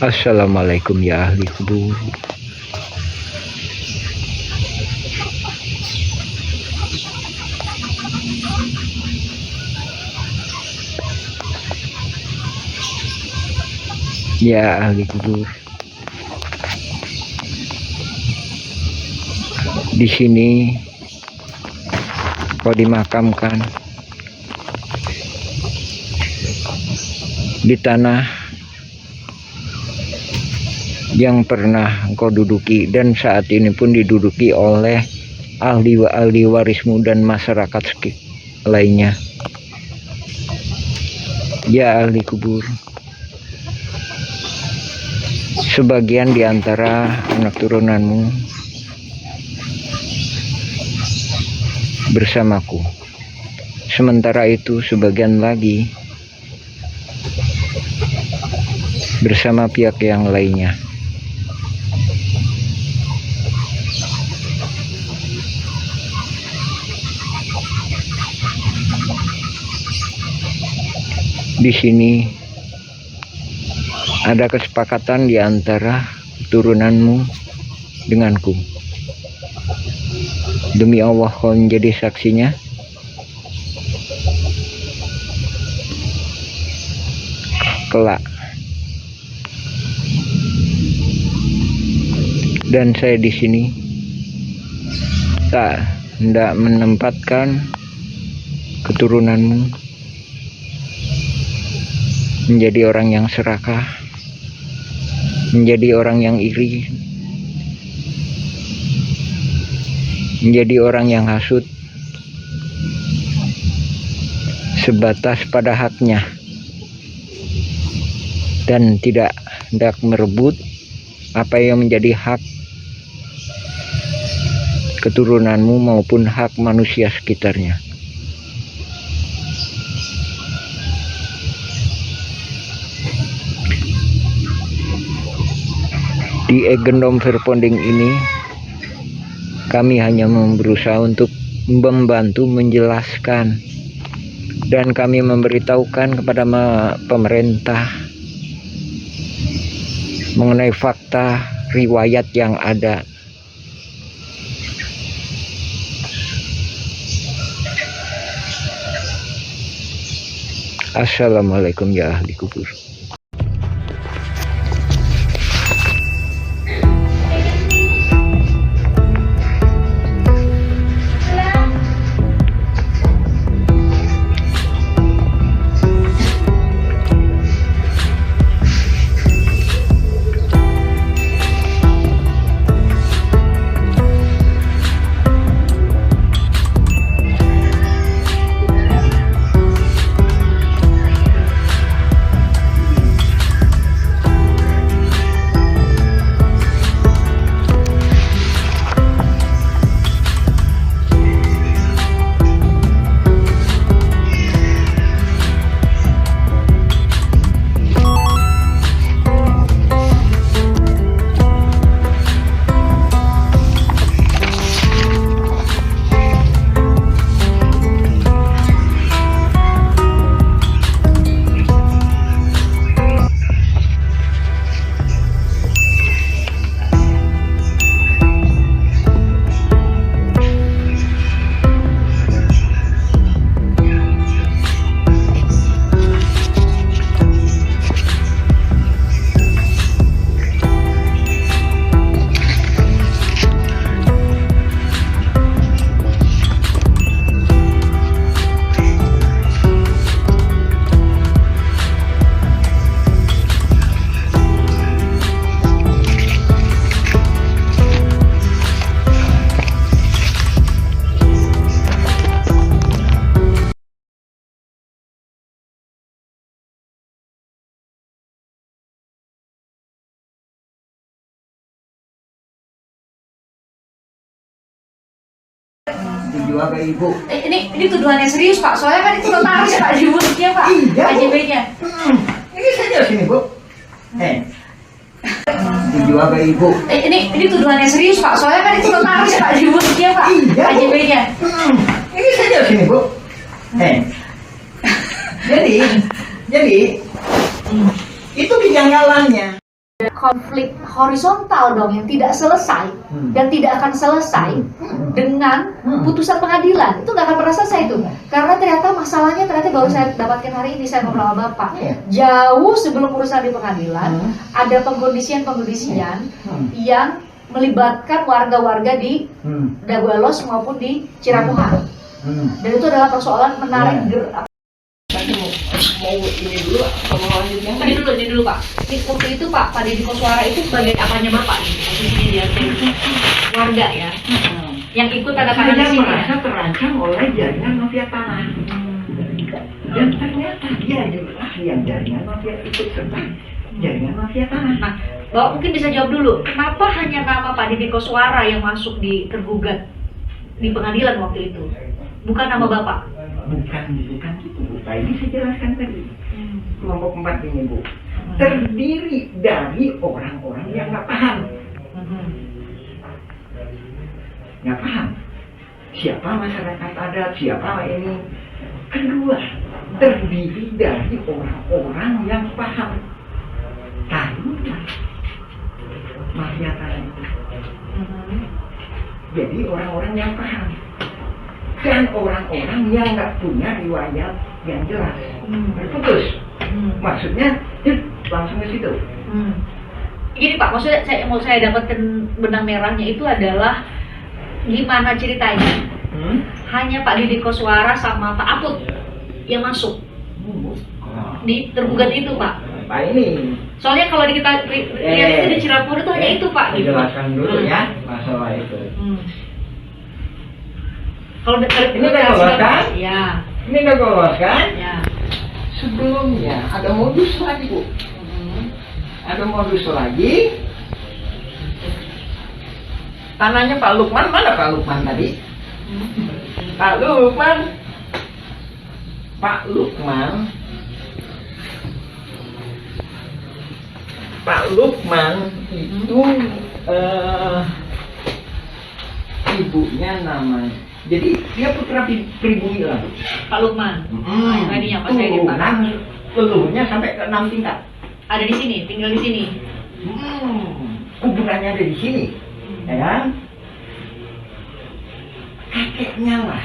Assalamualaikum ya ahli kubur. Ya ahli kubur. Di sini kau dimakamkan di tanah yang pernah engkau duduki dan saat ini pun diduduki oleh ahli warismu dan masyarakat lainnya. Ya ahli kubur, sebagian di antara anak turunanmu bersamaku, sementara itu sebagian lagi bersama pihak yang lainnya. Di sini ada kesepakatan di antara turunanmu denganku. Demi Allah kau menjadi saksinya. Kelak. Dan saya di sini tak hendak menempatkan keturunanmu menjadi orang yang serakah, menjadi orang yang iri, menjadi orang yang hasut, sebatas pada haknya dan tidak hendak merebut apa yang menjadi hak keturunanmu maupun hak manusia sekitarnya. Di Egendom Verponding ini kami hanya berusaha untuk membantu menjelaskan dan kami memberitahukan kepada pemerintah mengenai fakta riwayat yang ada. Assalamualaikum ya ahli kubur. Dijual ke ibu. Ini tuduhannya serius Pak, soalnya kan itu notaris Pak di mulutnya Pak. Iya, Bu. KJB-nya. Ini saja sini Bu. Dijual ke ibu. Ini tuduhannya serius Pak, soalnya kan itu notaris Pak di mulutnya Pak. Iya, Bu. KJB-nya. Ini saja sini Bu. Jadi itu kejanggalannya. konflik horizontal dong yang tidak selesai dan tidak akan selesai dengan putusan pengadilan. Itu nggak akan pernah selesai itu, karena ternyata masalahnya baru saya dapatkan hari ini, saya ngobrol sama Bapak. Jauh sebelum urusan di pengadilan ada pengkondisian yang melibatkan warga-warga di Dagualos maupun di Cirapuhan, dan itu adalah persoalan menarik Mau ini dulu, sama lanjutnya. Tadi dulu Pak. Waktu itu Pak Deddy Koswara itu sebagai apanya Bapak nih? Posisinya dia sebagai warga ya, yang ikut tanda tangan di Saya sini. merasa terancam oleh jaringan mafia tanah. Dan ternyata dia juga yang jaringan mafia ikut serta jaringan mafia tanah. Nah, Bapak mungkin bisa jawab dulu, kenapa hanya nama Pak Deddy Koswara yang masuk di tergugat di pengadilan waktu itu, bukan nama Bapak? Bukan gitu Bu. Tadi saya jelaskan tadi. Kelompok 4 ini Bu, terdiri dari orang-orang yang nggak paham. Nggak paham siapa masyarakat adat, siapa ini. Kedua, terdiri dari orang-orang yang paham. Tahulah mafia tanah itu. Jadi orang-orang yang paham dan orang-orang yang nggak punya riwayat yang jelas. Terputus. Maksudnya langsung ke situ. Gini Pak, maksudnya saya dapatkan benang merahnya itu adalah gimana ceritanya? Hanya Pak Deddy Koswara sama Pak Aput yang masuk di tergugat itu Pak. Pak ini. Soalnya kalau kita lihat itu di Cirapur itu hanya itu Pak. Gitu. Jelaskan dulu ya masalah itu. Kalau Ini udah lolos kan? Ya. Ini udah lolos kan? Ya. Sebelumnya ada modus lagi Bu. Ada modus lagi. Tanahnya Pak Lukman, mana Pak Lukman tadi? Pak Lukman. Pak Lukman. Pak Lukman itu ibunya namanya. Jadi dia putra pribumi lah. Pak Lukman. Tadinya pas saya di Pak. Leluhurnya sampai ke 6 tingkat. Ada di sini, tinggal di sini. Kuburannya ada di sini, ya kan? Kakeknya lah,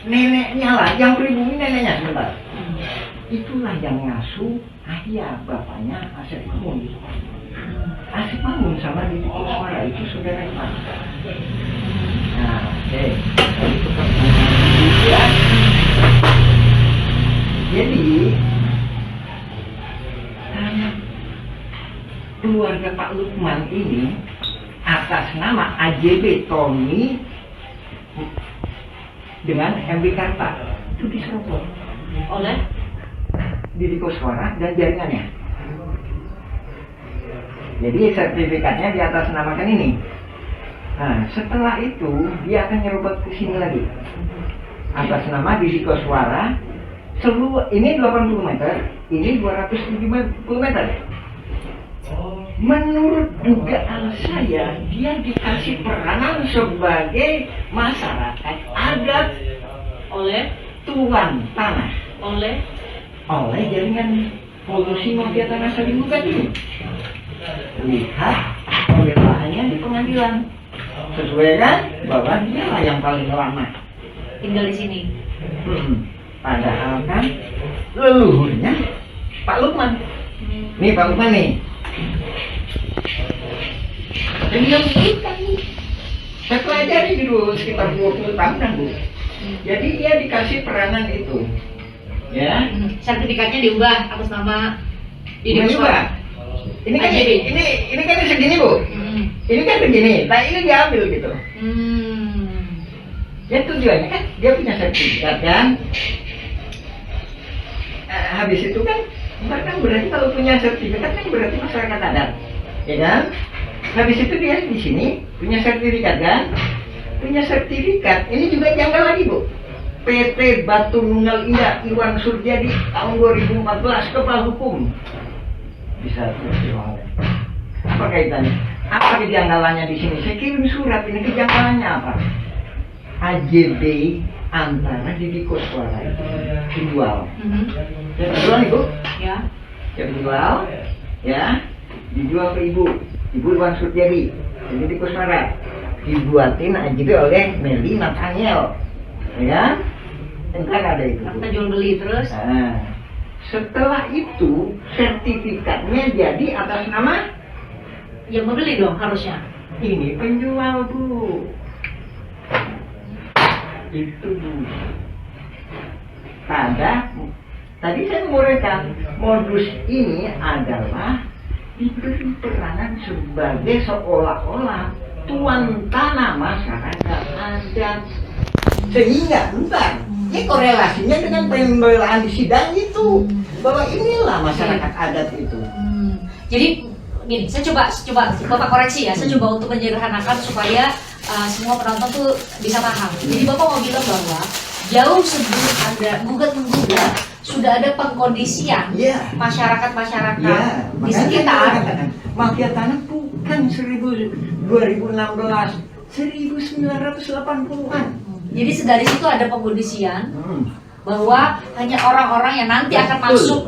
neneknya lah, yang pribumi neneknya sebentar. Itulah yang ngasuh ayah bapaknya Asep Mamun. Asep Mamun sama Deddy Koswara itu saudara Pak. Nah, itu ya. Jadi keluarga Pak Lukman ini atas nama AJB Tommy dengan MB Karta itu diserobot Oleh Deddy Koswara dan jaringannya. Jadi sertifikatnya di atas namakan ini. Nah, setelah itu dia akan nyerobot ke sini lagi atas nama Deddy Koswara. Seluruh ini 80 meter, ini 270 meter. Menurut dugaan saya, dia dikasih peranan sebagai masyarakat adat oleh tuan tanah, oleh oleh jaringan polusi mafia tanah Saling Gugat ini. Lihat pembelaannya di pengadilan, sesuai kan bahwa dia lah yang paling lama tinggal di sini. Padahal kan leluhurnya Pak Lukman. Nih Pak Lukman nih. Dan dia menyebutkan nih. Saya pelajari dulu sekitar 20 tahunan Bu. Jadi dia dikasih peranan itu. Ya. Sertifikatnya diubah atas nama Deddy Ini Koswara. Ini kan AJB. ini kan segini Bu. Ini kan begini. Nah ini diambil gitu. Ya tujuannya kan dia punya sertifikat kan. Habis itu kan berarti kalau punya sertifikat kan berarti masyarakat adat, ya kan? Habis itu dia di sini punya sertifikat kan? Punya sertifikat. Ini juga janggal lagi Bu. PT Batu Nunggal Indah Iwan Surjadi tahun 2014 kepala hukum. Bisa apa kaitannya? Apa kejanggalannya di sini? Saya kirim surat ini kejanggalannya apa? AJB antara Deddy Koswara itu dijual. Yang dijual nih Bu? Ya. Yang dijual, ya. dijual ke ibu Iwan Suryadi, jadi di Kusmara, dibuatin AJB oleh Meldi Nathaniel, ya, entar ada itu. Kita jual beli terus. Nah, setelah itu sertifikatnya jadi atas nama Yang membeli dong harusnya. ini penjual, Bu. Itu, Bu. Tadi saya menguraikan modus ini adalah diberi peranan sebagai seolah-olah tuan tanah masyarakat adat, sehingga bentar ini korelasinya dengan pembelaan di sidang itu, bahwa inilah masyarakat adat itu. Jadi gini, saya coba Bapak koreksi ya, saya coba untuk menyederhanakan supaya semua penonton tuh bisa paham. Jadi Bapak mau bilang bahwa jauh sebelum ada gugat-menggugat sudah ada pengkondisian Iya. masyarakat-masyarakat Ya, di sekitar. mafia tanah bukan 2016, 1980-an. Jadi dari situ ada pengkondisian bahwa hanya orang-orang yang nanti akan Betul. masuk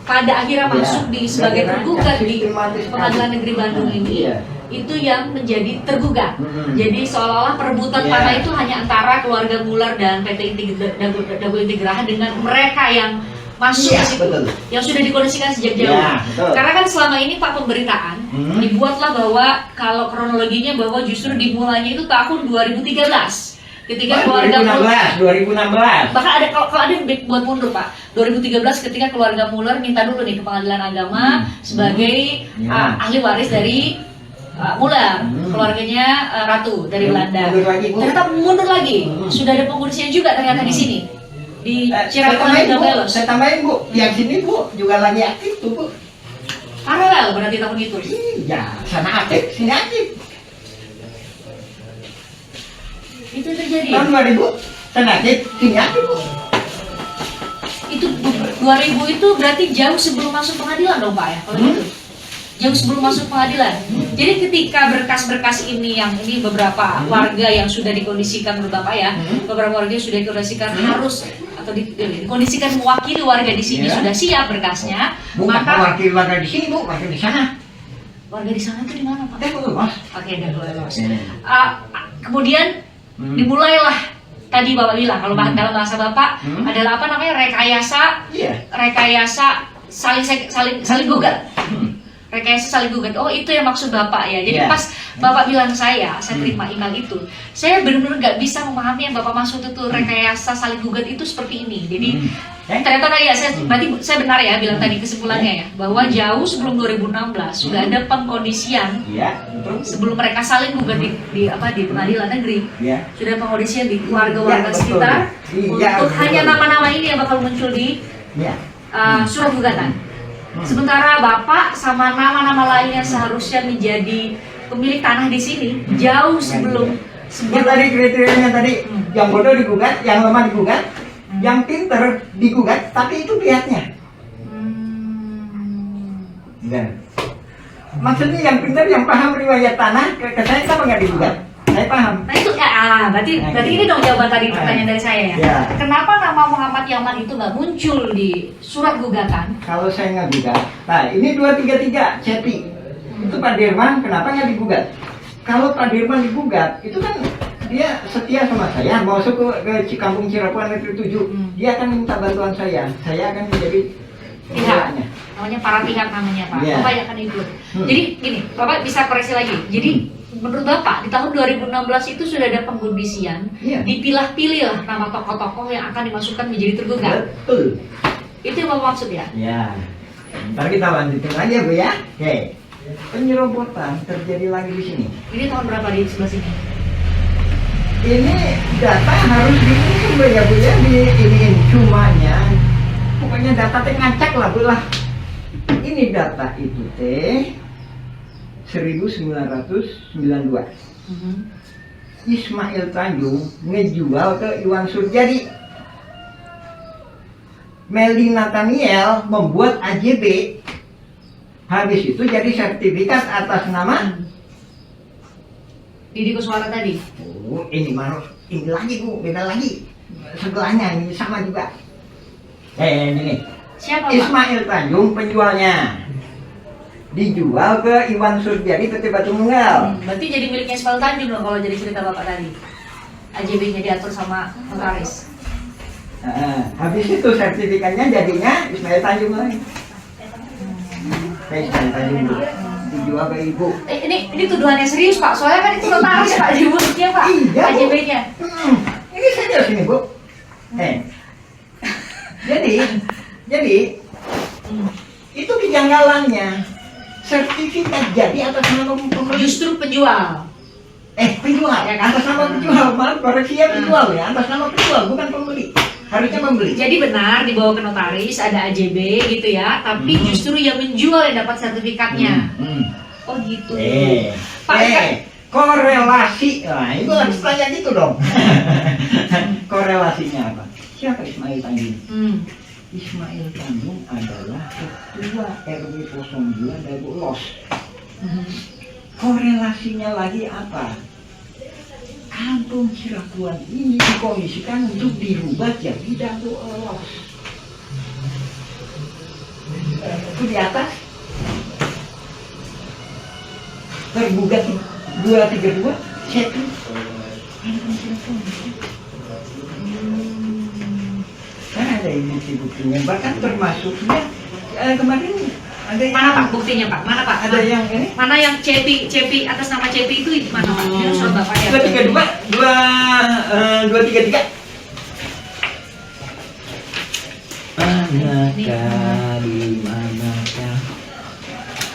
pada akhirnya Ya. masuk di sebagai Karena tergugat di sistematis Pengadilan Negeri Bandung ini, Iya. itu yang menjadi tergugat. Mm-mm. Jadi seolah-olah perebutan Iya. tanah itu hanya antara keluarga Muller dan PT Dago Integraha dengan mereka yang masuk Iya, ke situ, betul. yang sudah dikondisikan sejak jauh. Iya, betul. Karena kan selama ini Pak pemberitaan dibuatlah bahwa kalau kronologinya bahwa justru dimulainya itu tahun 2013 ketika keluarga Muller 2016. bahkan ada kalau ada buat mundur Pak 2013 ketika keluarga Muller minta dulu nih ke Pengadilan Agama sebagai Ya. ahli waris dari Muller, keluarganya Ratu dari Belanda. Mundur lagi, Bu. Ternyata mundur lagi, sudah ada pengurusnya juga ternyata di sini di Saya Cirebon tambahin, dan Bu. Belos. Saya tambahin, Bu. Yang sini, Bu, juga lagi aktif tuh, Bu. Paralel berarti tahun itu. Iya, sana aktif, sini aktif. Itu terjadi. Tahun 2000, sana aktif, sini aktif, Bu. Itu 2000 itu berarti jauh sebelum masuk pengadilan dong Pak ya kalau gitu. Jauh sebelum masuk pengadilan. Jadi ketika berkas-berkas ini yang ini beberapa warga yang sudah dikondisikan menurut Bapak ya, beberapa warga yang sudah dikondisikan harus atau dikondisikan mewakili warga di sini Ya. sudah siap berkasnya, Bu, maka wakil warga di sini, Bu, wakil di sana. warga di sana itu di mana Pak? Bu, Mas. Oke, udah lolos. Hmm. Kemudian dimulailah tadi Bapak bilang kalau dalam bahasa Bapak adalah apa namanya Iya. rekayasa saling gugat. Rekayasa saling gugat. Oh, itu yang maksud Bapak ya. Jadi Iya. pas Bapak bilang saya terima email itu, saya benar-benar nggak bisa memahami yang Bapak maksud itu rekayasa saling gugat itu seperti ini. Jadi ternyata tadi ya, berarti saya benar ya bilang tadi kesimpulannya ya, bahwa jauh sebelum 2016 sudah ada pengkondisian Iya, betul. sebelum mereka saling gugat di pengadilan negeri. Iya. Sudah pengkondisian di warga-warga Iya, betul. sekitar Iya, untuk betul. hanya nama-nama ini yang bakal muncul di Iya. surat gugatan. Sementara Bapak sama nama-nama lain yang seharusnya menjadi pemilik tanah di sini jauh sebelum Yang tadi kriterianya tadi, yang bodoh digugat, yang lemah digugat, yang pinter digugat, tapi itu pihaknya. Dan maksudnya yang pinter, yang paham riwayat tanah, ke saya kenapa nggak digugat? Saya paham. Nah itu berarti ini dong jawaban tadi pertanyaan dari saya ya. Ya. Kenapa nama Muhammad Yaman itu nggak muncul di surat gugatan? Kalau saya nggak gugat, nah ini 233 Cepi, itu Pak Dirman, kenapa nggak digugat? Kalau Pak Dirman digugat, itu kan dia setia sama saya, mau masuk ke Cikampung Cirebon Negeri 7, dia akan minta bantuan saya akan menjadi Pihak, pihaknya. namanya para pihak namanya Pak. Iya. Bapak yang akan ikut. Jadi gini, Bapak bisa koreksi lagi. Jadi menurut Bapak di tahun 2016 itu sudah ada pengkondisian, Iya. dipilah-pilih lah nama tokoh-tokoh yang akan dimasukkan menjadi tergugat. Betul. Itu yang Bapak maksud ya? Ya, ntar kita lanjutin lagi ya Bu ya. Oke, penyerobotan terjadi lagi di sini. Ini tahun berapa di sebelah sini? Ini data harus dihitung ya Bu ya, diiniin cumanya. Pokoknya data teh ngacak lah Bu lah. Ini data itu teh 1992. Ismail Tanjung ngejual ke Iwan Suryadi. Meldi Nathaniel membuat AJB. Habis itu jadi sertifikat atas nama Didi Kuswara tadi. Oh, ini lagi Bu, beda lagi. Sebelahnya ini sama juga. Ini nih. Siapa Pak? Ismail Tanjung penjualnya. dijual ke Iwan Surjadi PT Batu Nunggal. Berarti jadi miliknya Ismail Tanjung dong kalau jadi cerita Bapak tadi. AJB-nya diatur sama notaris. Habis itu sertifikatnya jadinya Ismail Tanjung lagi. Ismail Tanjung dijual ke ibu. Ini tuduhannya serius Pak, soalnya kan itu notaris Pak di muliknya Pak, Iya, Bu. AJB-nya. Ini saja sini Bu. Jadi itu kejanggalannya. Sertifikat jadi atas nama pembeli. Justru penjual. Penjual ya kan, atas nama penjual. Maaf, koreksi ya, penjual ya, atas nama penjual bukan pembeli. Harusnya membeli. Jadi benar dibawa ke notaris ada AJB gitu ya, tapi justru yang menjual yang dapat sertifikatnya. Oh gitu. Korelasi. Nah, itu harus tanya gitu dong. Korelasinya apa? Siapa Ismail Tanjung? Ismail Tanjung adalah ketua RW 02 Dago Los. Korelasinya lagi apa? Kampung Cirakuan ini dikondisikan untuk dirubah jadi Dago Los. Itu di atas tergugat 232 Cepi. Kan ada bukti-buktinya, bahkan termasuknya kemarin ada yang Mana Pak buktinya Pak? Mana Pak? ada yang ini Mana yang Cepi atas nama Cepi itu mana Pak? Ini surat Bapak ya. 232 Manakah di manakah?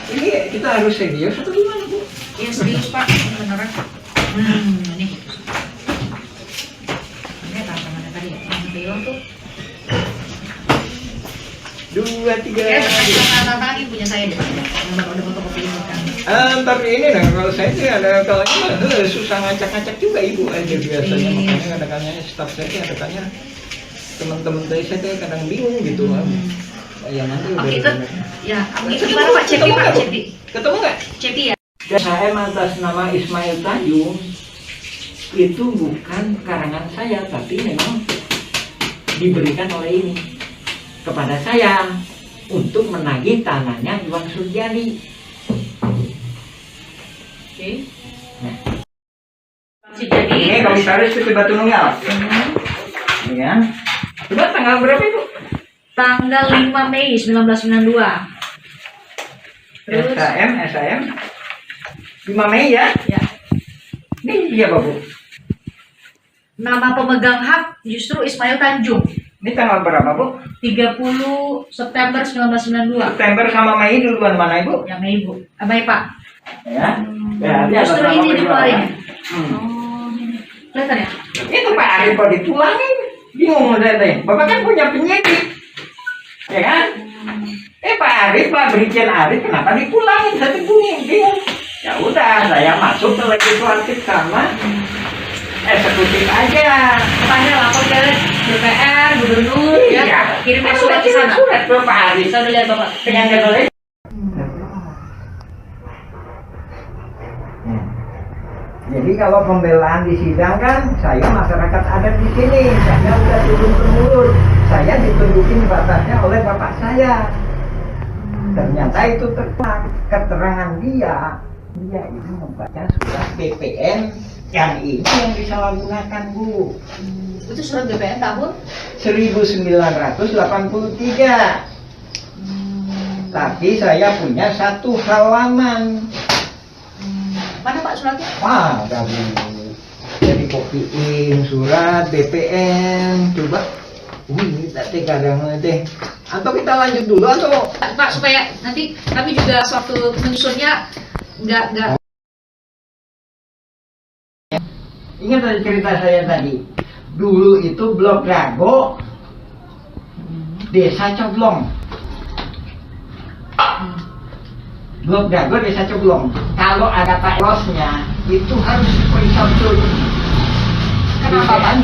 ini kita harus serius atau gimana Bu? Iya serius Pak, beneran. Ini. Ini tantangannya tadi ya, yang bilang tuh. 2, 3 Ya, tantangan ini punya saya deh. Yang Bapak udah fotokopi ini kan. tapi ini nah kalau saya sih ada kalanya susah ngacak-ngacak juga ibu aja biasanya, makanya kadang-kadang staff saya ada tanya teman-teman saya kadang bingung gitu. Ya nanti udah Oke, ya, itu gimana Pak? Cepi Pak, Cepi. ketemu nggak? Cepi ya. Saya atas nama Ismail Tanjung itu bukan karangan saya, tapi memang diberikan oleh ini kepada saya untuk menagih tanahnya Iwan Surjadi. Oke. Nah. Jadi Ini komisaris PT Batu Nunggal. Ya. Coba tanggal berapa itu? tanggal 5 Mei 1992. Terus SAM 5 Mei ya? ya, Ini siapa Bu? nama pemegang hak justru Ismail Tanjung. Ini tanggal berapa Bu? 30 September 1992. September sama Mei duluan mana Ibu? Yang Mei Bu. Mei Pak. Ya. Berarti atas Justru nama ini penjualan. kemarin. Hmm. Oh, ini. Kelihatan ya? Itu Pak Arif kok ditulangin. Bingung saya teh. Bapak kan punya penyidik. Ya kan? Pak Arif, Pak Brigjen Arif kenapa dipulangin? Saya tuh bingung. Ya udah, saya masuk ke legislatif sama eksekutif aja. Tanya lapor ke DPR, gubernur, ya. Kirim surat ke sana. Surat ke Pak Arif. Saya udah lihat Bapak. Dengan jadwalnya. Jadi kalau pembelaan di sidang kan, saya masyarakat adat di sini, saya udah turun temurun, saya ditunjukin batasnya oleh bapak saya. Ternyata itu terang keterangan dia itu membaca surat BPN yang ini yang disalahgunakan Bu. Itu surat BPN tahun 1983. Tapi saya punya 1 halaman. mana Pak suratnya? Wah, dari kopiin surat BPN, coba. Ini tadi kadang teh. Atau kita lanjut dulu atau Pak supaya nanti kami juga suatu menyusunnya nggak. ingat tadi cerita saya tadi. Dulu itu Blok Dago, Desa Coblong. Blok Dago, Desa Coblong. Kalau ada Pak Losnya, itu harus diperiksa betul. Kenapa Pak?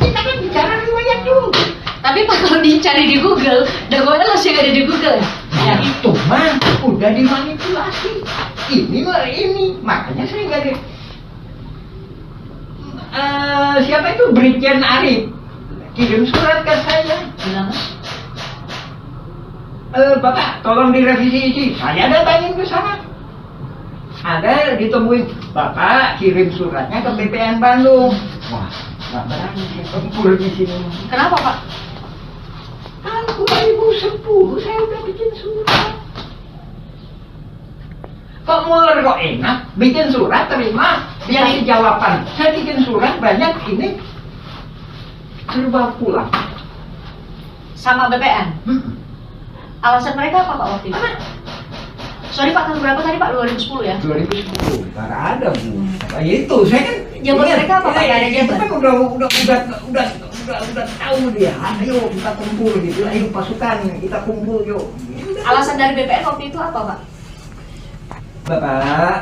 Kita kan bicara riwayat dulu. Tapi Pak kalau dicari di Google, Dagonya Los yang ada di Google ya. Itu mah udah dimanipulasi. Ini makanya saya nggak di. Siapa itu Brigjen Arif kirim surat ke saya. Bilang Bapak tolong direvisi ini. Saya datangin ke sana. Ada ditemuin, Bapak kirim suratnya ke BPN Bandung. Wah, nggak berani saya kumpul di sini. Kenapa Pak? Kan 2010 saya udah bikin surat. Kok Muller kok enak? Bikin surat terima, dia kasih jawaban. Saya bikin surat banyak ini serba pulang. Sama BPN? Alasan mereka apa Pak waktu itu? Sorry Pak, tahun berapa tadi Pak? 2010 ya? 2010, karena ada Bu. Nah, itu saya kan. Jawaban mereka apa Pak? Nggak ada Itu jawaban? kan udah tahu dia. Ayo kita kumpul gitu. Ayo pasukan kita kumpul yuk. Alasan dari BPN waktu itu apa Pak? Bapak,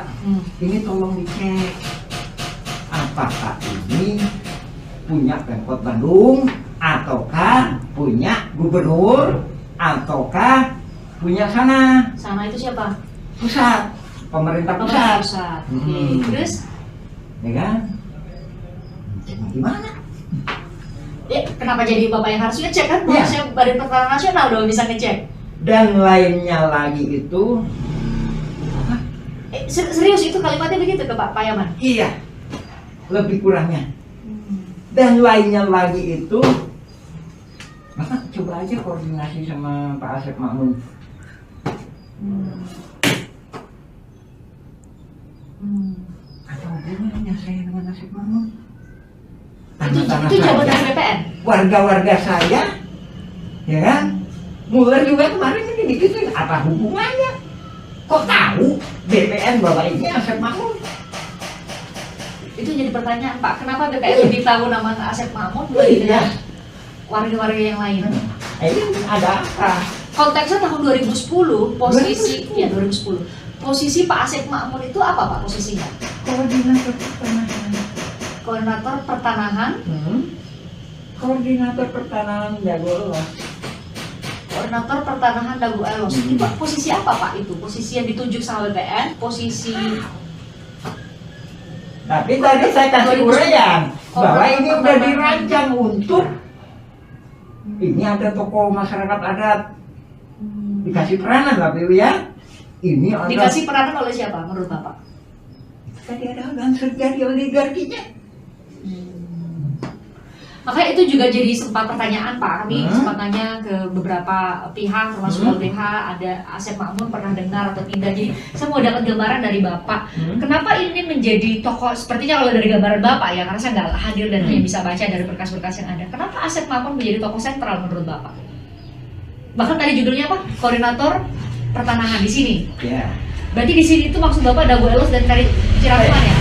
ini tolong dicek. Apakah ini punya Pemkot Bandung ataukah punya gubernur ataukah punya sana Sana itu siapa? pusat, pemerintah Pemerintah pusat. pusat. Oke. Hmm. Terus? Ya kan? Gimana? Kenapa jadi Bapak yang harus ngecek kan? Iya. Harusnya Badan Pertahanan Nasional dong bisa ngecek. Dan lainnya lagi itu, Serius itu kalimatnya begitu ke Pak Yaman? iya, lebih kurangnya. Dan lainnya lagi itu, Bapak coba aja koordinasi sama Pak Asep Makmun. Apa hubungannya saya dengan Asep Makmun? Itu jabatan BPN? Warga-warga saya, ya kan? Muller juga kemarin ini dibikin, apa hubungannya? Kok tahu BPN bahwa ini Asep Makmun? Itu jadi pertanyaan Pak, kenapa BPN lebih tahu nama Asep Makmun dibanding warga-warga yang lain? Ini ada apa? Konteksnya tahun 2010, posisi ya 2010. Posisi Pak Asep Makmun itu apa Pak posisinya? Koordinator pertanahan. Koordinator pertanahan. Koordinator pertanahan Dagolos. Koordinator pertanahan Dago Elos. Itu Pak, posisi apa Pak itu? Posisi yang ditunjuk sama BPN, posisi Tapi tadi saya kasih uraian bahwa ini udah dirancang untuk ini ada tokoh masyarakat adat dikasih peranan lah Bu ya. Ini ada dikasih peranan oleh siapa menurut Bapak? tadi ada Gansur jadi oligarkinya. Makanya itu juga jadi sempat pertanyaan Pak. Kami sempat nanya ke beberapa pihak termasuk LBH, ada Asep Makmun pernah dengar atau tidak. Jadi saya mau dapat gambaran dari Bapak. Kenapa ini menjadi tokoh, sepertinya kalau dari gambaran Bapak ya, karena saya nggak hadir dan hanya bisa baca dari berkas-berkas yang ada. Kenapa Asep Makmun menjadi tokoh sentral menurut Bapak? Bahkan tadi judulnya apa? Koordinator pertanahan di sini. Ya. Berarti di sini itu maksud Bapak Dago Elos dan Kari Ciratuan ya?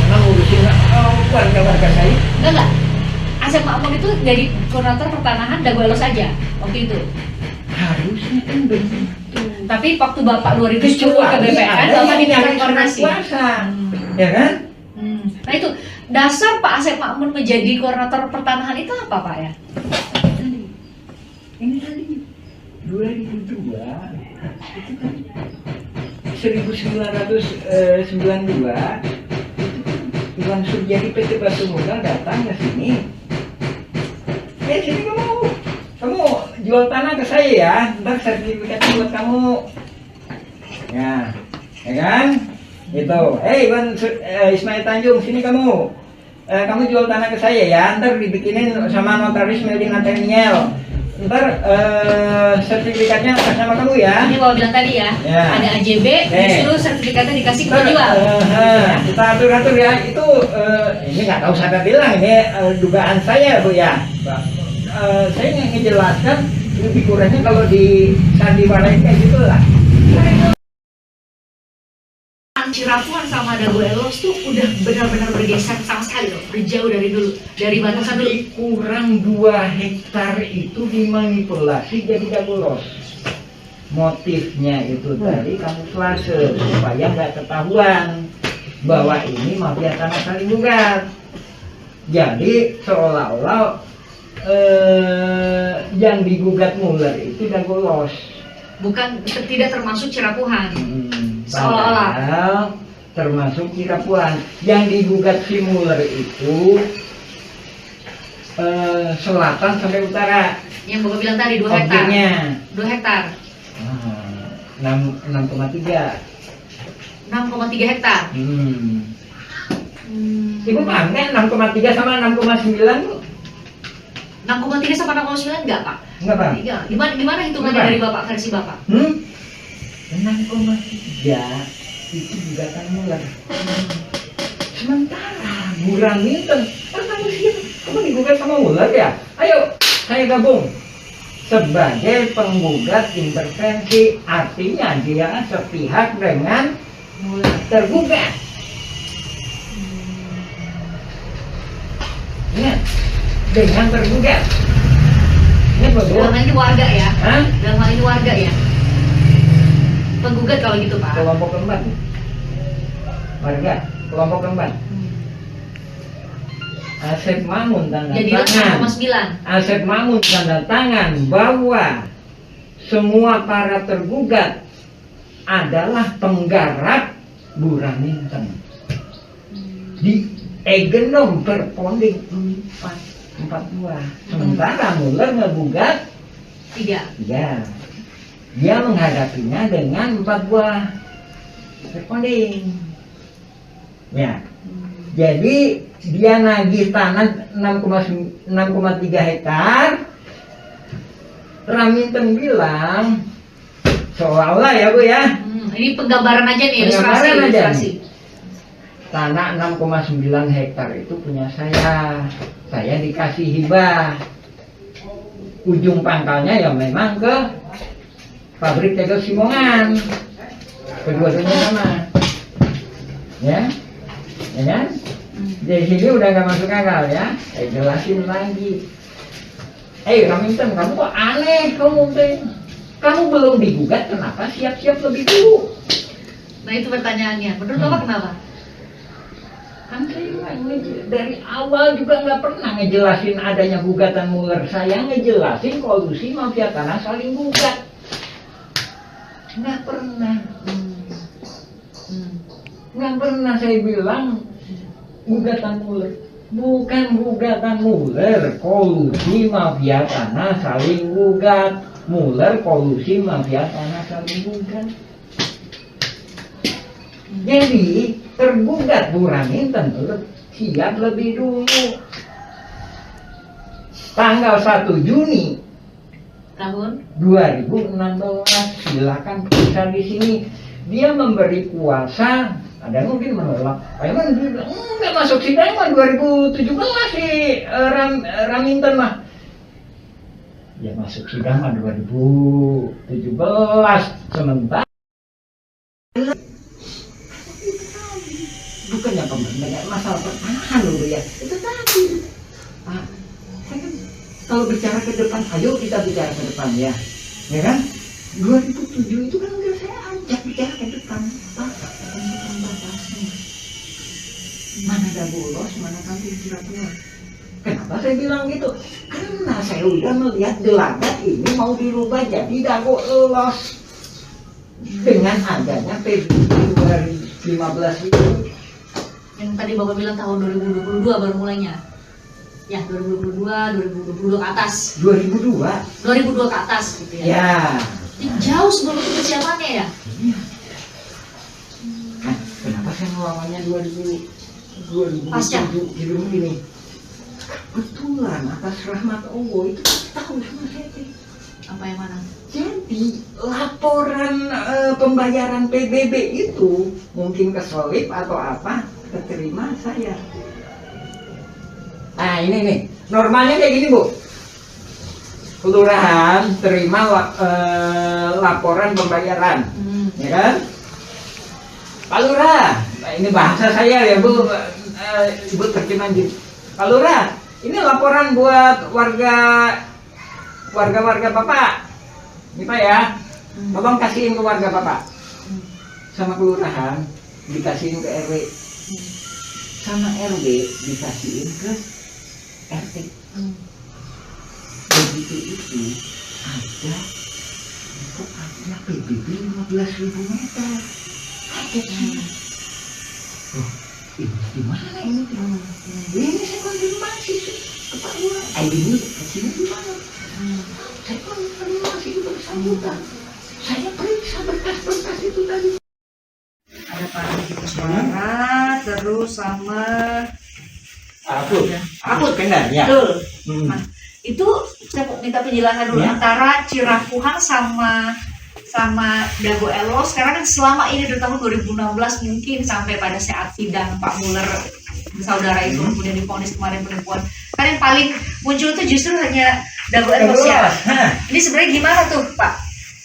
Memang ngurusin warga-warga saya. Enggak. Asep Makmun itu dari koordinator pertanahan Dago Elos saja waktu itu. Harusnya kan begitu. Tapi waktu Bapak 2010 ke BPN, Bapak diminta koordinasi. Ya kan? Nah itu dasar Pak Asep Makmun menjadi koordinator pertanahan itu apa Pak ya? Ini tadi 2002 itu kan 1992 Iwan Suryadi PT Batu Modal datang ke sini. Sini kamu jual tanah ke saya ya, ntar sertifikatnya buat kamu. Ya kan? Itu. Iwan Ismail Tanjung, sini kamu. Kamu jual tanah ke saya ya, ntar dibikinin sama notaris Meldi Nathaniel. Ntar sertifikatnya atas nama kamu ya. Ini bawa bilang tadi ya, ada AJB, disuruh sertifikatnya dikasih ke penjual. Kita atur-atur ya, itu ini nggak tahu siapa bilang, ini dugaan saya Bu ya. Saya ngejelaskan lebih kurangnya kalau di sandiwara kayak gitu lah. Ciratuan sama Dago Elos tuh udah benar-benar bergeser sama sekali loh, berjauh dari dulu, dari batasan dulu. Kurang 2 hektar itu dimanipulasi jadi Dagolos. Motifnya itu tadi kamuflase supaya nggak ketahuan bahwa ini mafia tanah saling gugat. Jadi seolah-olah yang digugat Muller itu Dagolos. Bukan, tidak termasuk Ciratuan. Seolah-olah termasuk Cirapuan. Yang digugat si Muller itu selatan sampai utara. Yang Bapak bilang tadi 2 hektar. Objeknya 2 hektar. 6,3. 6,3 hektar. Ibu paham kan 6,3 sama 6,9? 6,3 sama 6,9 enggak, Pak? Enggak paham? Iya. Gimana hitungannya Enggak. dari Bapak, versi Bapak? 6,3 itu gugatan Muller. Sementara Burhan Minten, kamu digugat sama Muller ya? Ayo, saya gabung sebagai penggugat intervensi, artinya dia sepihak dengan tergugat. Ingat, dengan tergugat. Ingat Dalam bahwa hal ini warga ya? Hah? Dalam hal ini warga ya? Penggugat kalau gitu, Pak. kelompok keempat, warga kelompok keempat. Asep Mamun tanda Jadilah tangan. 6,9. Asep Mamun tanda tangan bahwa semua para tergugat adalah penggarap Burhan Minten di Egenom Perponding 442. Sementara Muller ngegugat 3. ya, dia menghadapinya dengan 4 buah Perponding. Ya, jadi dia nagih tanah 6,3 hektar. Raminten bilang seolah-olah ya Bu ya, Ini penggambaran aja nih, Penggambaran aja ilustrasi. tanah 6,9 hektar itu punya saya dikasih hibah. Ujung pangkalnya ya memang ke pabrik tegel Simongan, kedua-duanya sama ya kan? Dari sini udah nggak masuk akal ya. Saya jelasin lagi. Raminten, kamu kok aneh kamu teh? Kamu belum digugat, kenapa siap-siap lebih dulu? Nah itu pertanyaannya. Menurut Bapak kenapa? Kan saya dari awal juga nggak pernah ngejelasin adanya gugatan Muller. Saya ngejelasin kolusi mafia tanah saling gugat. Nggak pernah. Nggak pernah saya bilang gugatan Muller. Bukan gugatan Muller, kolusi mafia tanah saling gugat. Muller kolusi mafia tanah saling gugat. Jadi tergugat Burhan Minten siap lebih dulu. Tanggal 1 Juni Tahun 2016, silakan periksa di sini. Dia memberi kuasa, ada yang mungkin menolak. Pak Iman bilang, nggak masuk sidang mah 2017 sih Raminten mah. Ya masuk sidang mah 2017. Sementara bukannya banyak masalah pertahanan loh ya. Itu tadi. Pak, saya kan kalau bicara ke depan, ayo kita bicara ke depan ya. Ya kan? 2007 itu kan udah saya ajak bicara ke depan. Pak, tentukan batasnya. Mana ada bolos, mana kampung Cirebon. Kenapa saya bilang gitu? Karena saya udah melihat gelagat ini mau dirubah jadi dago los. Dengan adanya PBB 2015 itu. yang tadi Bapak bilang tahun 2022 baru mulainya. Ya, 2022, 2022 ke atas. 2002. 2002 ke atas gitu ya. Ya. Ini jauh sebelum itu persiapannya ya. Iya. Nah, kenapa saya ngelawannya 2007 Pasca. hidung ini? Kebetulan atas rahmat Allah itu tahu sama saya. Apa yang mana? Jadi laporan pembayaran PBB itu mungkin keselip atau apa keterima saya. Nah ini nih normalnya kayak gini Bu. Kelurahan terima laporan pembayaran, ya kan? Pak Lurah, nah, ini bahasa saya ya Bu, Ibu terjemahin gitu. Pak Lurah, ini laporan buat warga Bapak. Ini Pak ya, tolong kasihin ke warga Bapak. Sama kelurahan dikasihin ke RW. Sama RW dikasihin ke RT. Begitu itu ada PBB 15.000 meter. Oh, ini gimana ini? Ini saya konfirmasi ke Pak Lurah. Ini kesini gimana? Saya konfirmasi ke bersangkutan. Saya periksa berkas-berkas itu tadi. Ada Pak suara, terus sama Akut. Ya. Akut benar ya. betul. Hmm. Nah, itu saya mau minta penjelasan dulu Ya. antara Cirapuhan sama Dago Elos karena kan selama ini dari tahun 2016 mungkin sampai pada saat sidang Pak Muller saudara itu kemudian divonis kemarin penipuan kan yang paling muncul itu justru hanya Dago Elos ya. Hah, Ini sebenarnya gimana tuh Pak?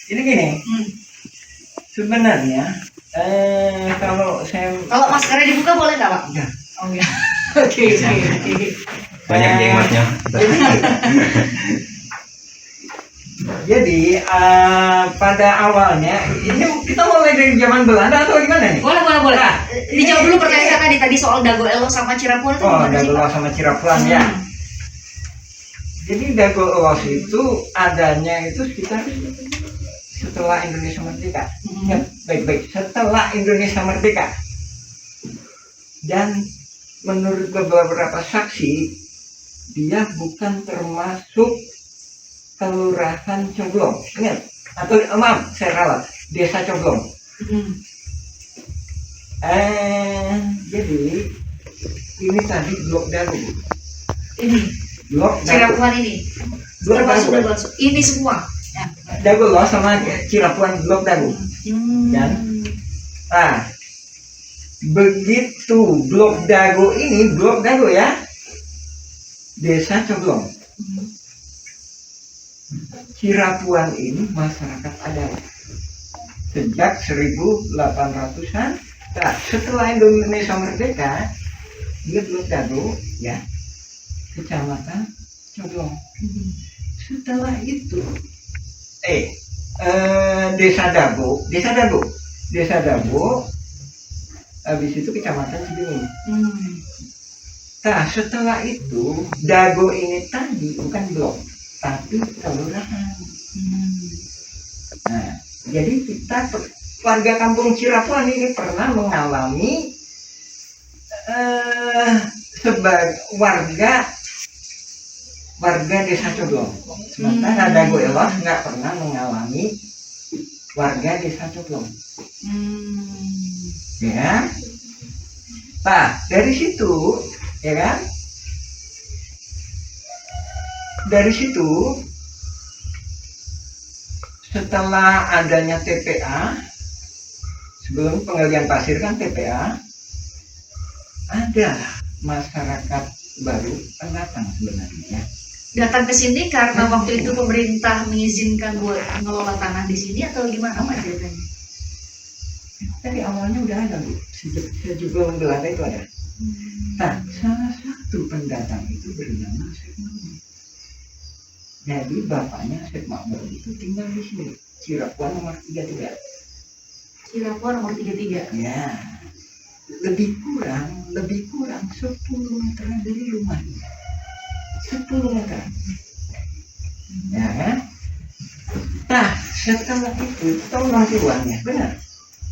ini gini, Hmm. sebenarnya kalau saya Kalau maskernya dibuka boleh nggak Pak? Enggak. Oh ya. Oke. Banyak jengotnya. Jadi pada awalnya ini kita mulai dari zaman Belanda atau gimana nih? Boleh. Nah, Dijawab dulu pertanyaan saya tadi soal Dago Elos sama Cirapuhan itu Oh, gimana sih Dago Pak? Los sama Cirapuhan ya. Jadi Dago Los itu adanya itu sekitar setelah Indonesia merdeka. Hmm. Ya, baik-baik. Setelah Indonesia merdeka. Dan menurut beberapa saksi, dia bukan termasuk kelurahan Coblong. Ingat? Atau maaf, saya salah. Desa Coblong. Hmm. Jadi ini tadi Blok Dago. Ini Blok Dago. Cirapuhan ini Blok termasuk Dago. Dago. Ini semua. Ya. Dago Los sama Cirapuhan Blok Dago. Dan nah, begitu Blok Dago ini, Blok Dago ya, Desa Coblong. Cirapuhan ini masyarakat adat sejak 1800-an. Nah, setelah Indonesia merdeka, dia Blok Dago ya, Kecamatan Coblong. Setelah itu Desa Dago, habis itu Kecamatan Cibenying. Nah, setelah itu Dago ini tadi bukan blok, tapi kelurahan. Nah, jadi kita warga kampung Cirapuhan ini pernah mengalami sebagai warga Desa Coblong. Sementara Dago Elos nggak pernah mengalami warga Desa Coblong. Ya. Nah, dari situ, ya kan? Dari situ, setelah adanya TPA, sebelum penggalian pasir kan TPA, ada masyarakat baru pendatang sebenarnya ya. Datang ke sini karena waktu itu pemerintah mengizinkan buat mengelola tanah di sini atau gimana Pak ceritanya? Dari awalnya udah ada Bu, sejak sebelum Belanda itu ada. Nah, salah satu pendatang itu bernama Syekh Makmur. Jadi bapaknya Syekh Makmur itu tinggal di sini, Cirapuhan nomor 33. Cirapuhan nomor 33. Ya, lebih kurang 10 meter dari rumahnya. 10 meter. Ya kan? Nah, setelah itu tahun 60-an benar.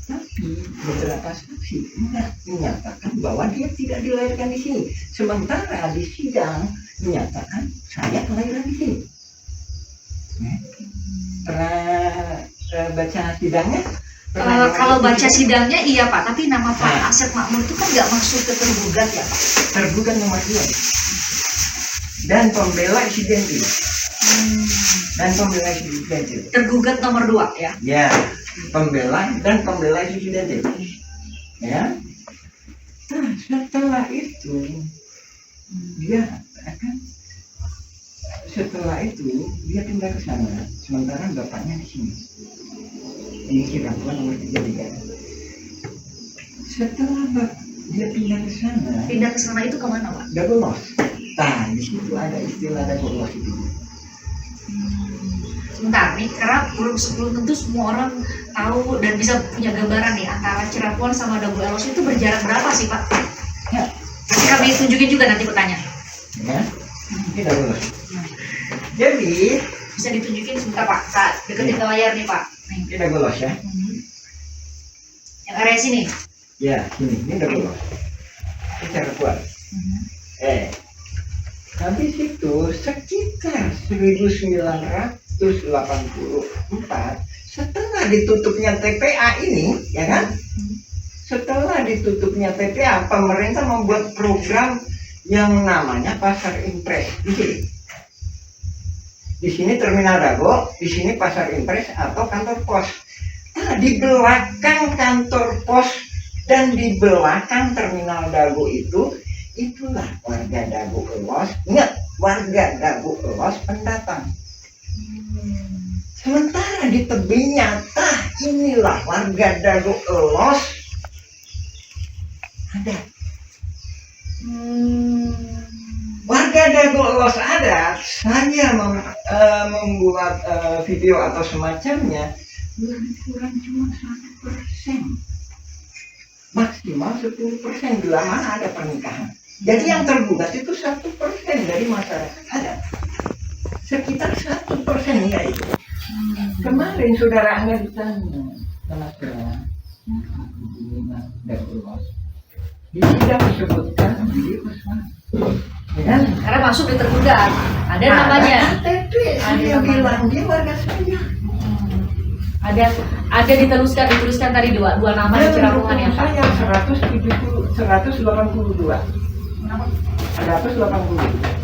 Tapi beberapa saksi menyatakan bahwa dia tidak dilahirkan di sini. Sementara di sidang menyatakan saya kelahiran di sini. Pernah baca sidangnya? Kalau baca sidangnya iya Pak, tapi nama Pak Syekh Makmur itu kan nggak masuk ke tergugat ya Pak? Tergugat nomor 2 dan pembela Isidentil. Tergugat nomor 2 ya? Ya, pembela Isidentil. Ya. Nah, setelah itu dia pindah ke sana, sementara bapaknya di sini. Ini Cirapuhan nomor 33. Setelah dia pindah ke sana. Pindah ke sana itu kemana Pak? Dago Los. Nah, di situ ada istilah Dago Los itu. Sebentar nih, karena belum tentu semua orang tahu dan bisa punya gambaran nih antara Cirapuhan sama Dago Elos itu berjarak berapa sih Pak? Ya. Nanti kami tunjukin juga nanti petanya. Ya. Ini Dago Los. Jadi Bisa ditunjukin sebentar Pak, saat deketin ke layar nih Pak. Nih. ini Dago Los ya. Yang area sini. Ya, ini Dago Los. Ini Cirapuhan. Habis itu sekitar 1984 setelah ditutupnya TPA ini, ya kan? Setelah ditutupnya TPA, pemerintah membuat program yang namanya pasar impres di sini. Di sini terminal Dago, di sini pasar impres atau kantor pos. Nah, di belakang kantor pos dan di belakang terminal Dago itulah warga Dago Elos. Ingat, warga Dago Elos pendatang. Sementara di tebing nyata inilah warga Dago Elos ada. Warga Dago Elos ada. Saya membuat video atau semacamnya lebih kurang cuma 1%, maksimal 10% bila mana ada pernikahan. Jadi yang tergugat itu 1% dari masyarakat adat, sekitar 1% ya itu. Kemarin saudara Anda ditanya kenapa Dago Elos, dia tidak disebutkan di pesan. Ya, Karena masuk di tergugat. Ada namanya. Dia bilang dia warga saya. Ada dituliskan tadi dua nama di Cirapungan ya Pak. Saya 182. 180.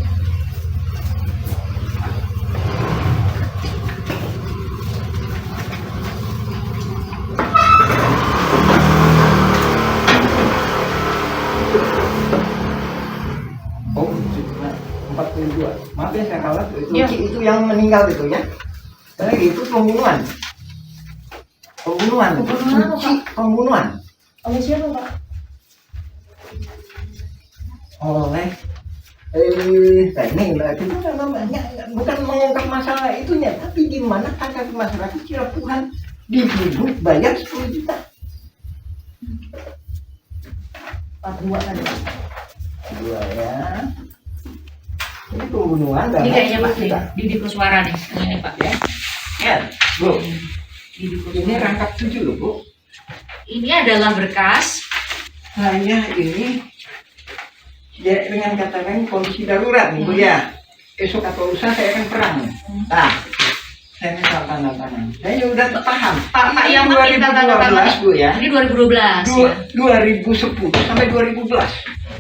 Oh, 42. Maaf ya saya kalah itu, Ya. itu yang meninggal itu ya. Itu pembunuhan. Pembunuhan apa, Suci pembunuhan Oleh siapa Pak? oleh ini lah, itu namanya bukan mengungkap masalah itunya, tapi di mana hak masyarakat Cirapungan dituduh bayar 10 juta. 42 tadi. Dua ya. Ini pembunuhan dan Ini kayaknya Pak Didi Kuswara nih. Ini Pak ya. ya, Bu. Didi Ini Kuswara. rangkap 7 loh, Bu. Ini adalah berkas. Saya ini ya, dengan kata lain kondisi darurat nih Bu ya. Esok atau lusa saya akan perang. Nah, saya minta tanda tangan. Saya udah paham. Pak yang minta tanda tangan 2012 Bu ya. Ini 2012 ya. 2010 sampai 2012.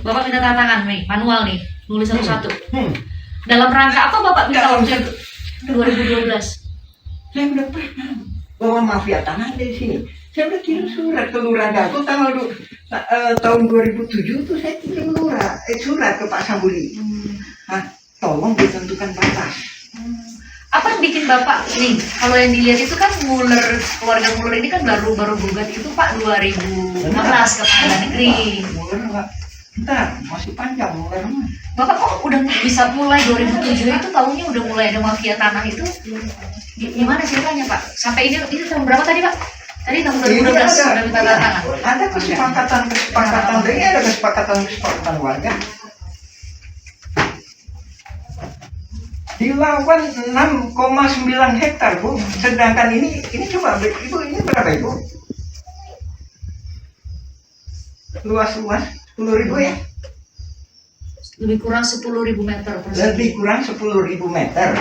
Bapak minta tanda tangan nih, manual nih, nulis satu-satu. Hmm. Dalam rangka apa Bapak minta Dalam waktu itu? 2012. Saya udah paham bahwa mafia tanah ada di sini. Saya udah kirim surat ke Lurah Dago tahun 2007 tuh saya kirim surat ke Pak Sambuli. Tolong ditentukan batas. Apa yang bikin Bapak nih? Kalau yang dilihat itu kan keluarga Muller ini kan baru gugat itu Pak 2016 ke Pengadilan Negeri. Muler enggak. Bentar, masih panjang Muler mah. Bapak kok udah bisa mulai 2007 itu tahunnya udah mulai ada mafia tanah itu? Gimana ceritanya Pak? Sampai ini tahun berapa tadi Pak? Tadi tahun 2012 udah minta tanda tangan. Ada kesepakatan ini ada kesepakatan warga. Dilawan 6,9 hektar Bu. Sedangkan ini coba Ibu ini berapa Ibu? Luas 10.000 ya? Lebih kurang 10.000 meter persegi. Lebih kurang 10.000 meter.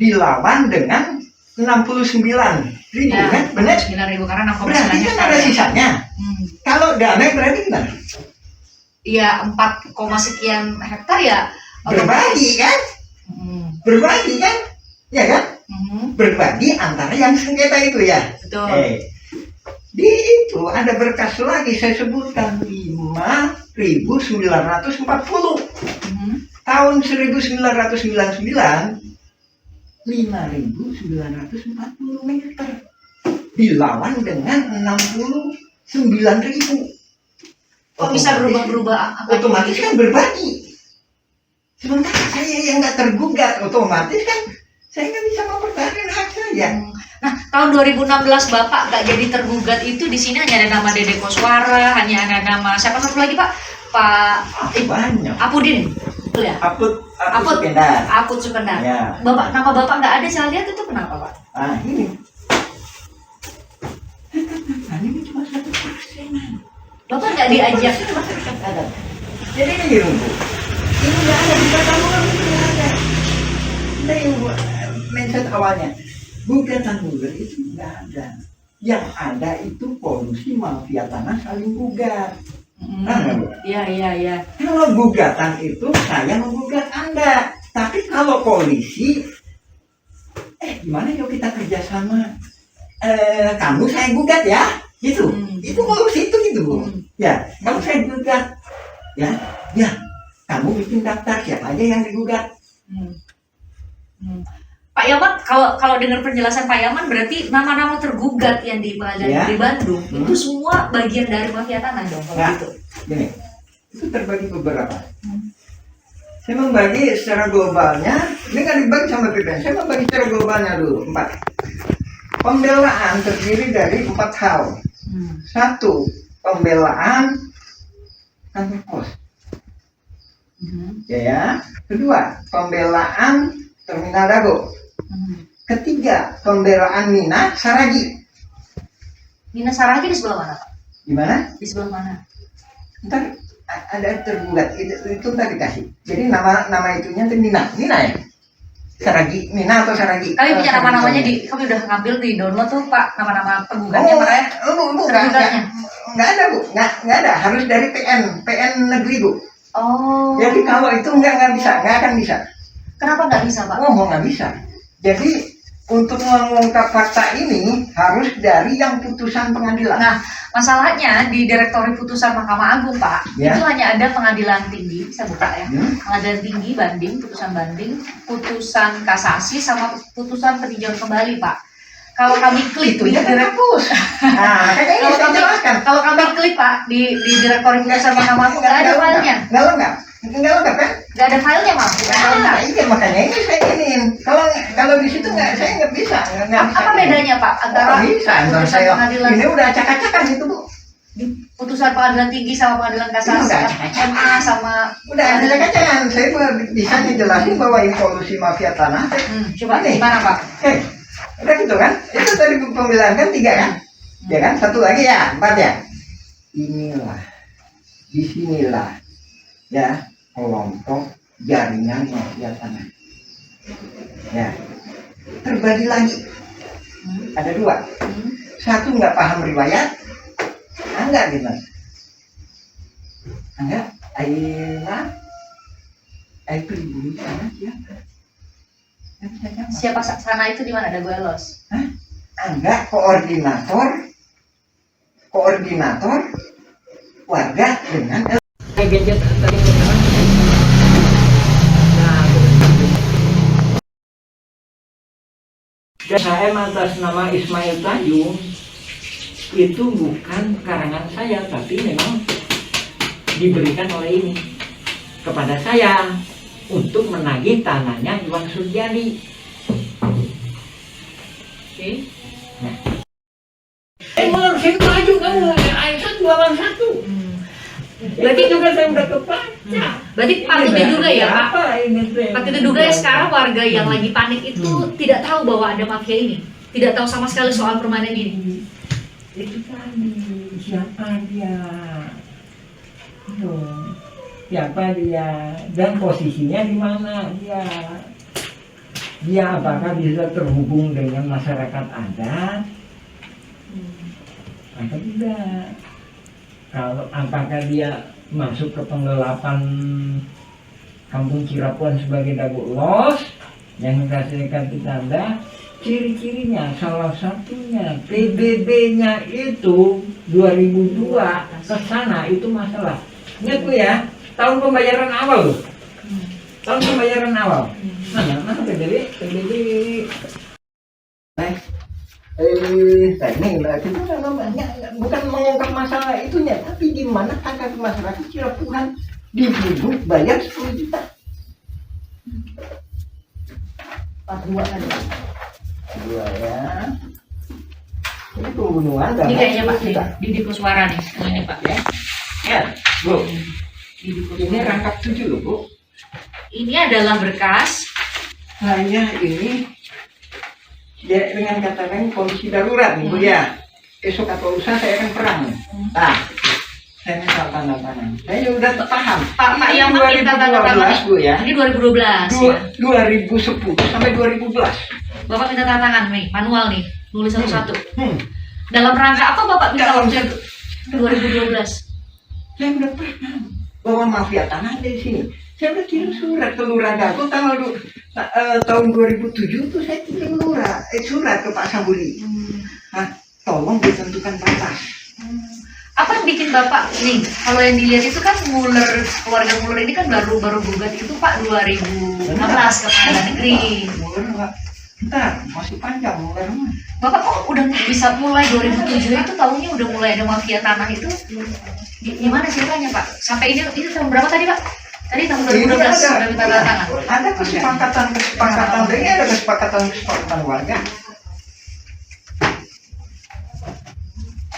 Dilawan dengan 69.000 Ya, kan? Benar? 9.000 karena 6,9 Berarti kan hektar ada ya. sisanya. Kalau damai berarti gimana? Iya 4, sekian hektar ya. Berbagi kan? Berbagi kan? Ya kan? Berbagi antara yang sengketa itu ya. Betul. Di itu ada berkas lagi saya sebutkan 5.940 tahun 1999 5.940 meter dilawan dengan 69.000. Kok bisa berubah-berubah? Otomatis kan berbagi. Sementara saya yang nggak tergugat, otomatis kan saya nggak bisa mempertahankan hak saya. Nah, tahun 2016 Bapak nggak jadi tergugat itu di sini hanya ada nama Dede Koswara, hanya ada nama siapa satu lagi Pak? Banyak. Apudin, betul ya? Apud Sukendar. Apud Sukendar. Ya. Nama Bapak nggak ada, saya lihat itu kenapa Pak? Ini. Ini cuma 1%. Bapak nggak diajak. Jadi ini Bu. Ini nggak ada di Batamur, ini nggak ada. Dari mindset awalnya. Gugatan gugat itu nggak ada. Yang ada itu polusi mafia tanah saling gugat. Nah, Bu? Iya. Kalau gugatan itu saya menggugat Anda, tapi kalau polisi, gimana yuk kita kerjasama? Kamu saya gugat ya, gitu. Itu polusi itu gitu, Bu. Ya, kamu saya gugat, ya. Kamu bikin daftar siapa aja yang digugat. Pak Yaman, kalau dengar penjelasan Pak Yaman berarti nama-nama tergugat yang di pengadilan di Bandung itu semua bagian dari mafia tanah dong kalau Nah, gitu. gini, itu terbagi beberapa. Saya membagi secara globalnya, ini kan dibagi sama PPN. Saya membagi secara globalnya dulu, 4. Pembelaan terdiri dari 4 hal. 1, pembelaan kantor pos. Ya. Kedua, pembelaan terminal Dago. Ketiga, pembelaan Mina Saragi. Mina Saragi di sebelah mana, Pak? Di mana? Di sebelah mana? Ntar ada tergugat itu ntar dikasih. Jadi nama itunya itu Mina ya. Saragi, Mina atau Saragi? Kami punya nama-namanya kami udah ngambil di download tuh Pak, nama-nama penggugatnya makanya. Bu, tergugatnya. nggak ada Bu, nggak ada. Harus dari PN negeri Bu. Oh. Jadi kalau itu nggak bisa, nggak akan bisa. Kenapa nggak bisa, Pak? Oh, nggak bisa. Jadi untuk mengungkap fakta ini harus dari yang putusan pengadilan. Nah, masalahnya di Direktori Putusan Mahkamah Agung, Pak, Ya. itu hanya ada pengadilan tinggi, bisa buka ya. Hmm. Pengadilan tinggi banding, putusan kasasi sama putusan peninjauan kembali, Pak. Kalau kami klik Itu di ya kan hapus. Nah, kayak ini saya jelaskan. kalau kami klik, Pak, di Direktori Putusan Mahkamah Agung nggak ada filenya. Nggak lengkap kan? Nggak ada filenya, Mas. Nah, iya makanya ini saya ingin. Kalau di situ saya nggak bisa. Nggak bisa. Apa bedanya, Pak, antara Nggak bisa. Ntar putusan saya pengadilan ini udah acak-acakan itu Bu. di putusan pengadilan tinggi sama pengadilan kasasi, Udah acak-acakan. MA sama Udah acak-acakan. Saya bisa ngejelasin bahwa ini polusi mafia tanah. coba Ini. gimana, Pak? Udah gitu kan? Itu tadi pembelaan kan 3 kan? Ya kan? 1 lagi ya, 4 ya. Inilah, disinilah, ya kelompok jaringan mafia tanah. Ya, terbagi lagi. Ada 2. 1 nggak paham riwayat, enggak gitu. Enggak, air pribumi sana siapa? Siapa sana itu di mana? Ada gue los. Enggak, koordinator warga dengan gadget tadi. Dan HM atas nama Ismail Tanjung itu bukan karangan saya, tapi memang diberikan oleh ini kepada saya untuk menagih tanahnya Iwan Surjadi. Oke. Saya maju kamu, Aisyah jualan 1. Berarti juga saya udah kebaca. Berarti patut diduga ya, Pak. Patut Patut diduga ya sekarang warga yang lagi panik itu tidak tahu bahwa ada mafia ini, tidak tahu sama sekali soal permainan ini. Itu tadi siapa dia? Siapa dia dan posisinya di mana dia? Dia apakah bisa terhubung dengan masyarakat adat? Atau tidak? Kalau apakah dia masuk ke penggelapan Kampung Cirapuan sebagai Dago Los yang menghasilkan ditanda? Ciri-cirinya salah satunya PBB-nya itu 2002 ke sana itu masalah. Ingat Bu ya, tahun pembayaran awal loh. Tahun pembayaran awal. Mana PBB? Ini bukan mengungkap masalah itunya, tapi gimana angka masyarakat Cirapuan dituduh bayar 10 juta. 42 kan. 2 ya. Ini pembunuhan dan Ini kayaknya Pak Didi Kuswara nih. Ini Pak ya. Ya, Bu. Didi Ini Kuswara. rangkap 7 loh, Bu. Ini adalah berkas. Saya ini ya dengan kata lain kondisi darurat nih Bu ya. Esok atau lusa saya akan perang. Nah, saya minta tanda tangan. Saya udah paham. Pak yang minta tanda tangan. Bu ya. Ini 2012 ya. 2010 sampai 2011. Bapak minta tanda tangan nih, manual nih, nulis satu-satu. Hmm. Dalam rangka apa Bapak minta waktu itu? 2012. Saya udah pernah bawa mafia tanah dari sini. Saya udah kirim surat ke Lurah Dago tahun 2007 tuh saya kirim surat ke Pak Sambuli. Nah, tolong ditentukan batas. Apa yang bikin Bapak nih? Kalau yang dilihat itu kan Muller, keluarga Muller ini kan baru gugat itu Pak 2016 ke Pengadilan Negeri. Muller enggak. Bentar, masih panjang Muller mah. Bapak kok udah bisa mulai 2007 itu tahunya udah mulai ada mafia tanah itu? Gimana ceritanya Pak? Sampai ini tahun berapa tadi Pak? Tadi tahun 2012 sudah minta tanda tangan. Ada kesepakatan, ini ada kesepakatan warga.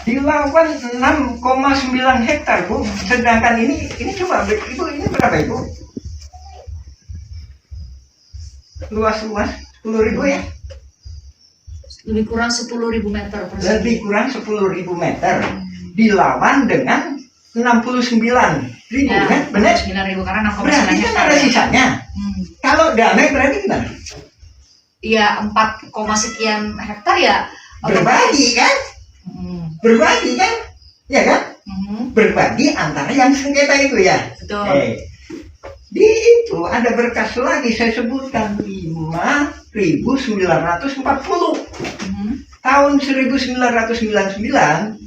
Dilawan 6,9 hektar Bu, sedangkan ini coba Ibu, ini berapa Ibu? Luas 10.000 ya? Lebih kurang 10.000 meter persegi. Lebih kurang 10.000 meter. Dilawan dengan 69.000 Ya, kan? Benar? 9.000 karena 6,9 Berarti kan hektar. ada sisanya. Kalau damai berarti gimana? Iya 4, sekian hektar ya. Berbagi kan? Berbagi kan? Ya kan? Berbagi antara yang sengketa itu ya. Betul. Di itu ada berkas lagi saya sebutkan 5.940 tahun 1999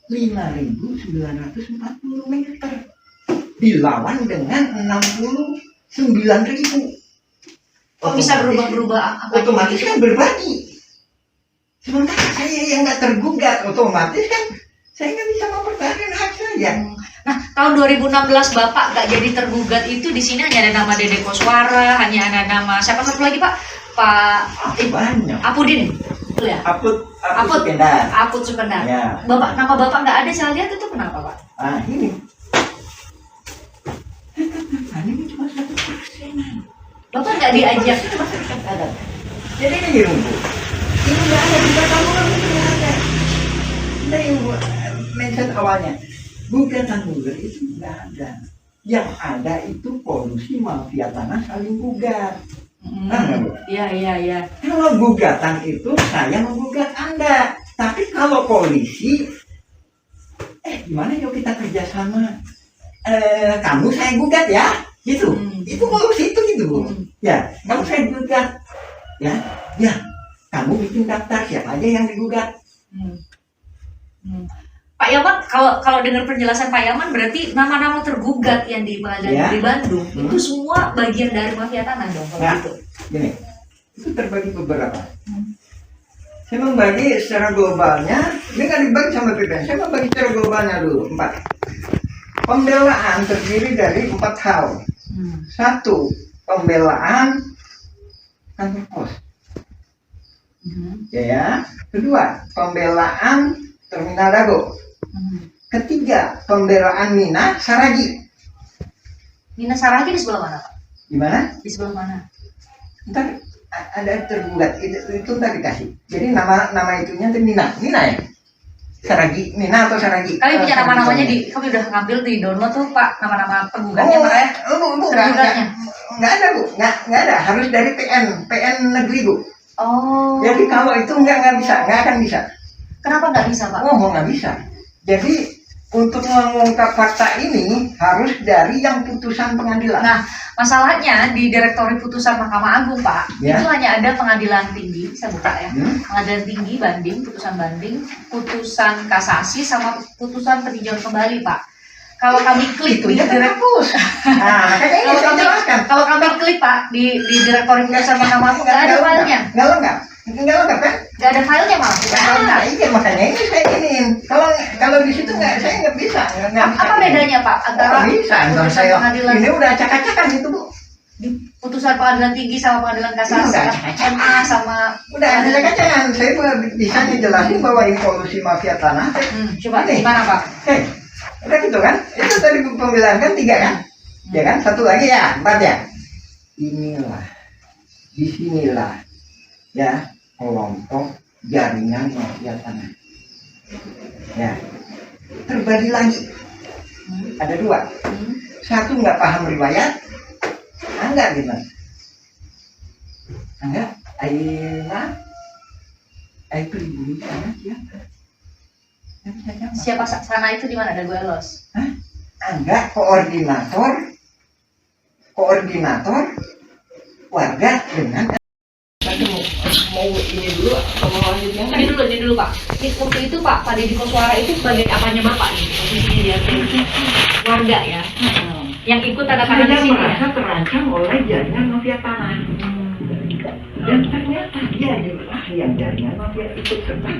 5.940 meter dilawan dengan 69.000. Kok bisa berubah-berubah? Otomatis kan berbagi. Sementara saya yang nggak tergugat, otomatis kan saya nggak bisa mempertahankan hak saya. Nah, tahun 2016 Bapak nggak jadi tergugat itu di sini hanya ada nama Dede Koswara, hanya ada nama siapa satu lagi Pak? Pak Banyak. Apudin, betul ya? Apud Sukendar. Apud Sukendar. Ya. Bapak, nama Bapak nggak ada saya lihat itu kenapa Pak? Ah ini. Ini cuma 1%. Bapak nggak diajak. Jadi ini Bu. Ini nggak ada di kamu ini nggak ada. Dari mention awalnya. Gugatan Muller itu nggak ada. Yang ada itu polusi mafia tanah saling gugat. Iya. Kalau gugatan itu saya menggugat Anda. Tapi kalau polisi, gimana yuk kita kerjasama? Kamu saya gugat ya, gitu. Itu polusi itu gitu Bu. Ya, kamu saya gugat. Ya. Kamu bikin daftar siapa aja yang digugat. Pak Yaman, kalau dengar penjelasan Pak Yaman berarti nama-nama tergugat yang di Pengadilan Negeri Bandung itu semua bagian dari mafia tanah dong kalau gitu. Gini, itu terbagi beberapa. Saya membagi secara globalnya, ini kan dibagi sama PPN. Saya membagi secara globalnya dulu 4. Pembelaan terdiri dari 4 hal. 1. Pembelaan kantor pos. Ya. 2. Pembelaan Terminal Dago. 3. Pembelaan Mina Saragi. Mina Saragi di sebelah mana Pak? Di mana? Di sebelah mana? Ntar ada tergugat itu ntar dikasih. Jadi nama itunya itu Mina ya. Saragi, Mina atau Saragi. Kami punya nama-namanya kami udah ngambil di download tuh Pak nama-nama penggugatnya makanya. Bu, tergugatnya. Nggak ada Bu, nggak ada. Harus dari PN negeri Bu. Oh. Jadi kalau itu nggak bisa, nggak akan bisa. Kenapa nggak bisa Pak? Nggak bisa. Jadi untuk mengungkap fakta ini harus dari yang putusan pengadilan. Nah, masalahnya di Direktori Putusan Mahkamah Agung Pak, Ya. itu hanya ada pengadilan tinggi, saya buka ya. Pengadilan tinggi banding, putusan kasasi sama putusan peninjauan kembali Pak. Kalau kami klik Itu di ya hapus. Nah, makanya ini saya jelaskan. kalau kami klik Pak di Direktori Putusan Mahkamah Agung nggak ada filenya. Nggak lengkap kan? Nggak ada filenya malah. bukan filenya. Iya makanya ini saya iniin. Kalau di situ saya nggak bisa. Apa bedanya Pak antara bisa? putusan Saya pengadilan ini udah acak-acakan itu Bu. di putusan pengadilan tinggi sama pengadilan kasasi, Udah. MA sama Udah acak-acakan. Saya bisa ngejelasin bahwa ini polusi mafia tanah. Coba Ini. gimana Pak? Udah gitu kan? Itu tadi pembelaan kan 3 kan? Ya kan? 1 lagi ya, 4 ya. Inilah, disinilah, ya kelompok jaringan mafia tanah. Ya, terbagi lagi. Ada 2. 1 nggak paham riwayat, enggak gimana? Enggak. Ayeuna pribumi sana siapa? Yang bisa jawab. Siapa sana itu di mana? Ada gue los. Hah? Enggak, koordinator warga dengan mau ini dulu mau lanjut yang Ini dulu Pak. Waktu itu Pak Deddy Koswara itu sebagai apanya Bapak nih? Posisinya dia warga ya. Yang ikut tanda tangan di saya sini. merasa terancam oleh jaringan mafia tanah. Dan ternyata dia adalah yang jaringan mafia ikut serta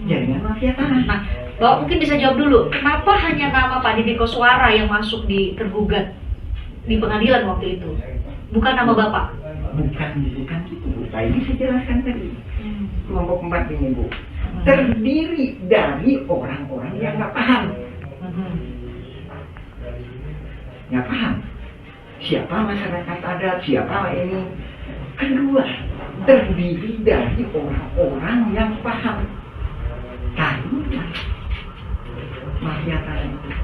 jaringan mafia tanah. Nah, Bapak mungkin bisa jawab dulu, kenapa hanya nama Pak Deddy Koswara yang masuk di tergugat di pengadilan waktu itu? Bukan nama Bapak? Bukan gitu Bu. Tadi saya jelaskan tadi. Kelompok 4 ini Bu. Terdiri dari orang-orang yang nggak paham. Nggak paham. Siapa masyarakat adat, siapa ini. Kedua, terdiri dari orang-orang yang paham. Tahulah mafia tanah.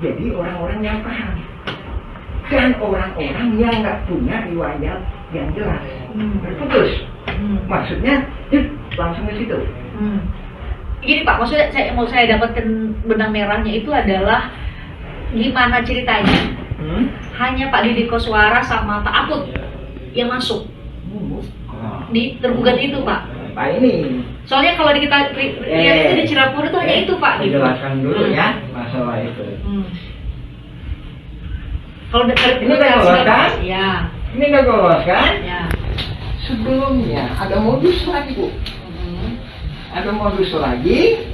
Jadi orang-orang yang paham. Dan orang-orang yang nggak punya riwayat yang jelas. Terputus. Maksudnya, langsung ke situ. Gini Pak, maksudnya saya dapatkan benang merahnya itu adalah gimana ceritanya? Hanya Pak Deddy Koswara sama Pak Aput yang masuk di tergugat itu Pak. Pak ini. Soalnya kalau kita lihat itu di Cirapura itu hanya itu Pak. Gitu. Jelaskan dulu ya masalah itu. Kalau Ini udah lolos kan? Ya. Ini udah lolos kan? Ya. Sebelumnya ada modus lagi Bu. Ada modus lagi.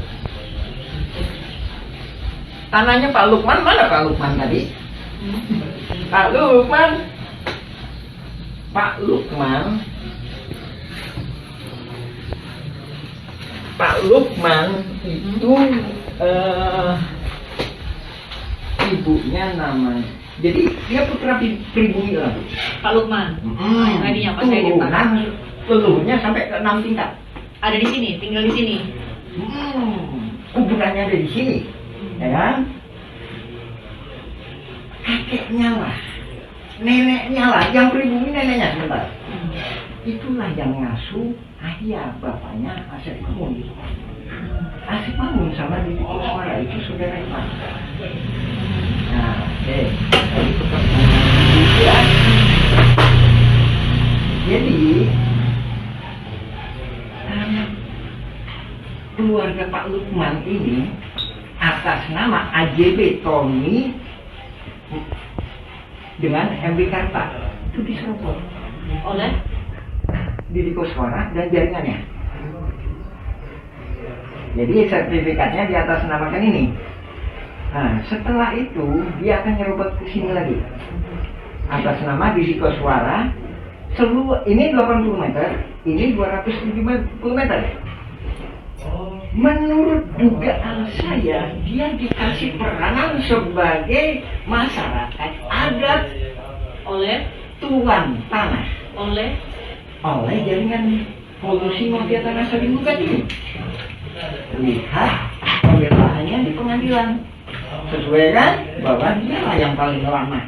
Tanahnya Pak Lukman, mana Pak Lukman tadi? Pak Lukman itu ibunya namanya. Jadi dia putra pribumi lah Bu. Pak Lukman. Tadinya Pak saya di Pak. Leluhurnya sampai ke 6 tingkat. Ada di sini, tinggal di sini. Kuburannya ada di sini. Ya kan? Kakeknya lah, neneknya lah, yang pribumi neneknya sebentar. Itulah yang ngasuh ayah bapaknya Asep Mamun. Asep Mamun sama Deddy Koswara itu saudara Iman. Nah, jadi keluarga Pak Lukman ini atas nama AJB Tommy dengan MB Karta itu diserobot Oleh Deddy Koswara dan jaringannya. Jadi sertifikatnya di atas namakan ini. Nah, setelah itu dia akan nyerobot ke sini lagi atas nama Deddy Koswara. Seluruh ini 80 meter, ini 270 meter. Menurut dugaan saya, dia dikasih peranan sebagai masyarakat adat oleh tuan tanah oleh jaringan polusi mafia tanah saling bukan ini. Lihat pembelaannya di pengadilan, sesuai kan bahwa dia lah yang paling lama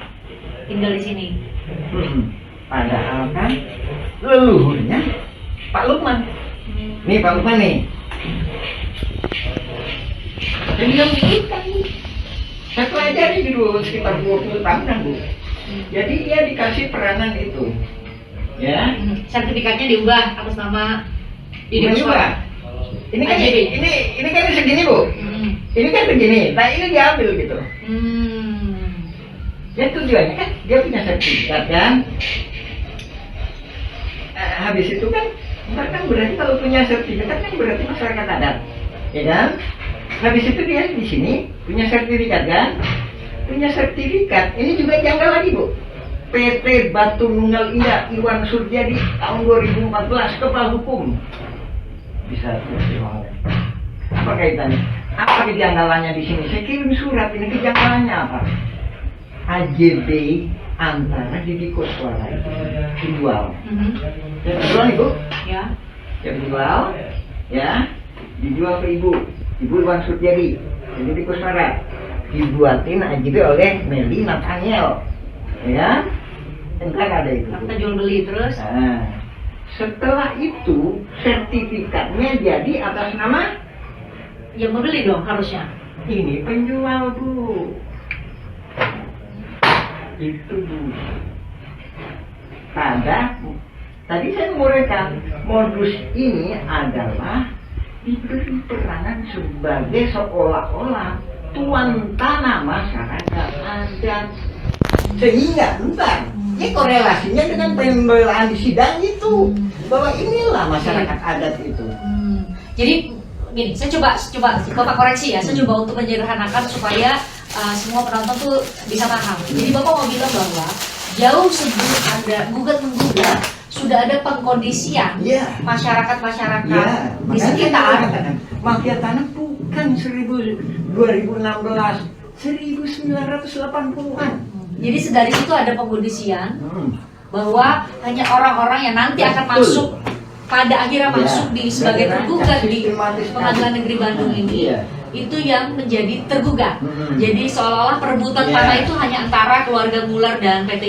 tinggal di sini. Padahal kan leluhurnya Pak Lukman. Nih Pak Lukman nih. Jadi yang kan saya pelajari dulu sekitar 20 tahunan Bu. Jadi dia dikasih peranan itu, ya. Sertifikatnya diubah atas nama Ini juga. Ini kan AJB. ini kan segini Bu. Ini kan begini. Nah ini diambil gitu. Ya tujuannya kan dia punya sertifikat kan. Habis itu kan berarti kalau punya sertifikat kan berarti masyarakat adat, ya kan? Habis itu dia di sini punya sertifikat kan? Punya sertifikat. Ini juga janggal lagi Bu. PT Batu Nunggal Indah Iwan Surjadi tahun 2014 kepala hukum. Bisa apa kaitannya? Apa kejanggalannya di sini? Saya kirim surat ini kejanggalannya apa? AJB antara Deddy Koswara itu dijual. Ya dijual nih Bu. Ya. Ya dijual. Ya. Dijual ke Ibu Iwan Surjadi, Deddy Koswara, dibuatin AJB oleh Meli Nathaniel, ya. Entar ada itu. Akta jual beli terus. Nah, setelah itu sertifikatnya jadi atas nama Yang membeli dong harusnya. ini penjual, Bu. Itu, Bu. Tadi saya menguraikan modus ini adalah diberi peranan sebagai seolah-olah tuan tanah masyarakat adat, sehingga entar ini korelasinya dengan pembelaan di sidang itu, bahwa inilah masyarakat adat itu. Jadi gini, saya coba Bapak koreksi ya, saya coba untuk menyederhanakan supaya semua penonton tuh bisa paham. Jadi Bapak mau bilang bahwa jauh sebelum ada gugat-menggugat sudah ada pengkondisian Iya. masyarakat-masyarakat Ya, di sekitar. mafia tanah bukan 2016, 1980-an. Jadi dari situ ada pengkondisian Hmm. bahwa hanya orang-orang yang nanti akan Betul. masuk pada akhirnya Ya, masuk di sebagai dengan tergugat di sistematis Pengadilan tadi. Negeri Bandung ini, Iya. itu yang menjadi tergugat. Jadi seolah-olah perebutan Iya. tanah itu hanya antara keluarga Muller dan PT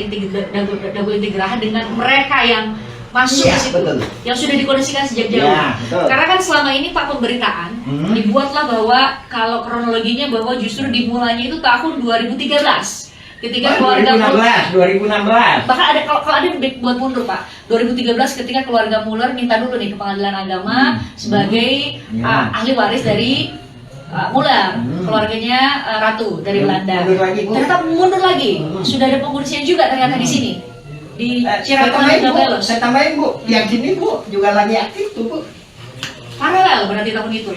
Dago Integraha dengan mereka yang masuk Iya, ke situ, betul. yang sudah dikondisikan sejak jauh. Iya, betul. Karena kan selama ini Pak pemberitaan dibuatlah bahwa kalau kronologinya bahwa justru dimulainya itu tahun 2013 ketika keluarga Muller 2016. bahkan ada kalau ada buat mundur Pak 2013 ketika keluarga Muller minta dulu nih ke Pengadilan Agama sebagai Ya. ahli waris dari Muller, keluarganya Ratu dari Belanda. Mundur lagi, Bu. Ternyata mundur lagi, sudah ada pengurusnya juga ternyata di sini di Saya Cirebon tambahin, dan Bu. Gabelos. Saya tambahin, Bu. Yang sini, Bu, juga lagi aktif tuh, Bu. Paralel berarti tahun itu.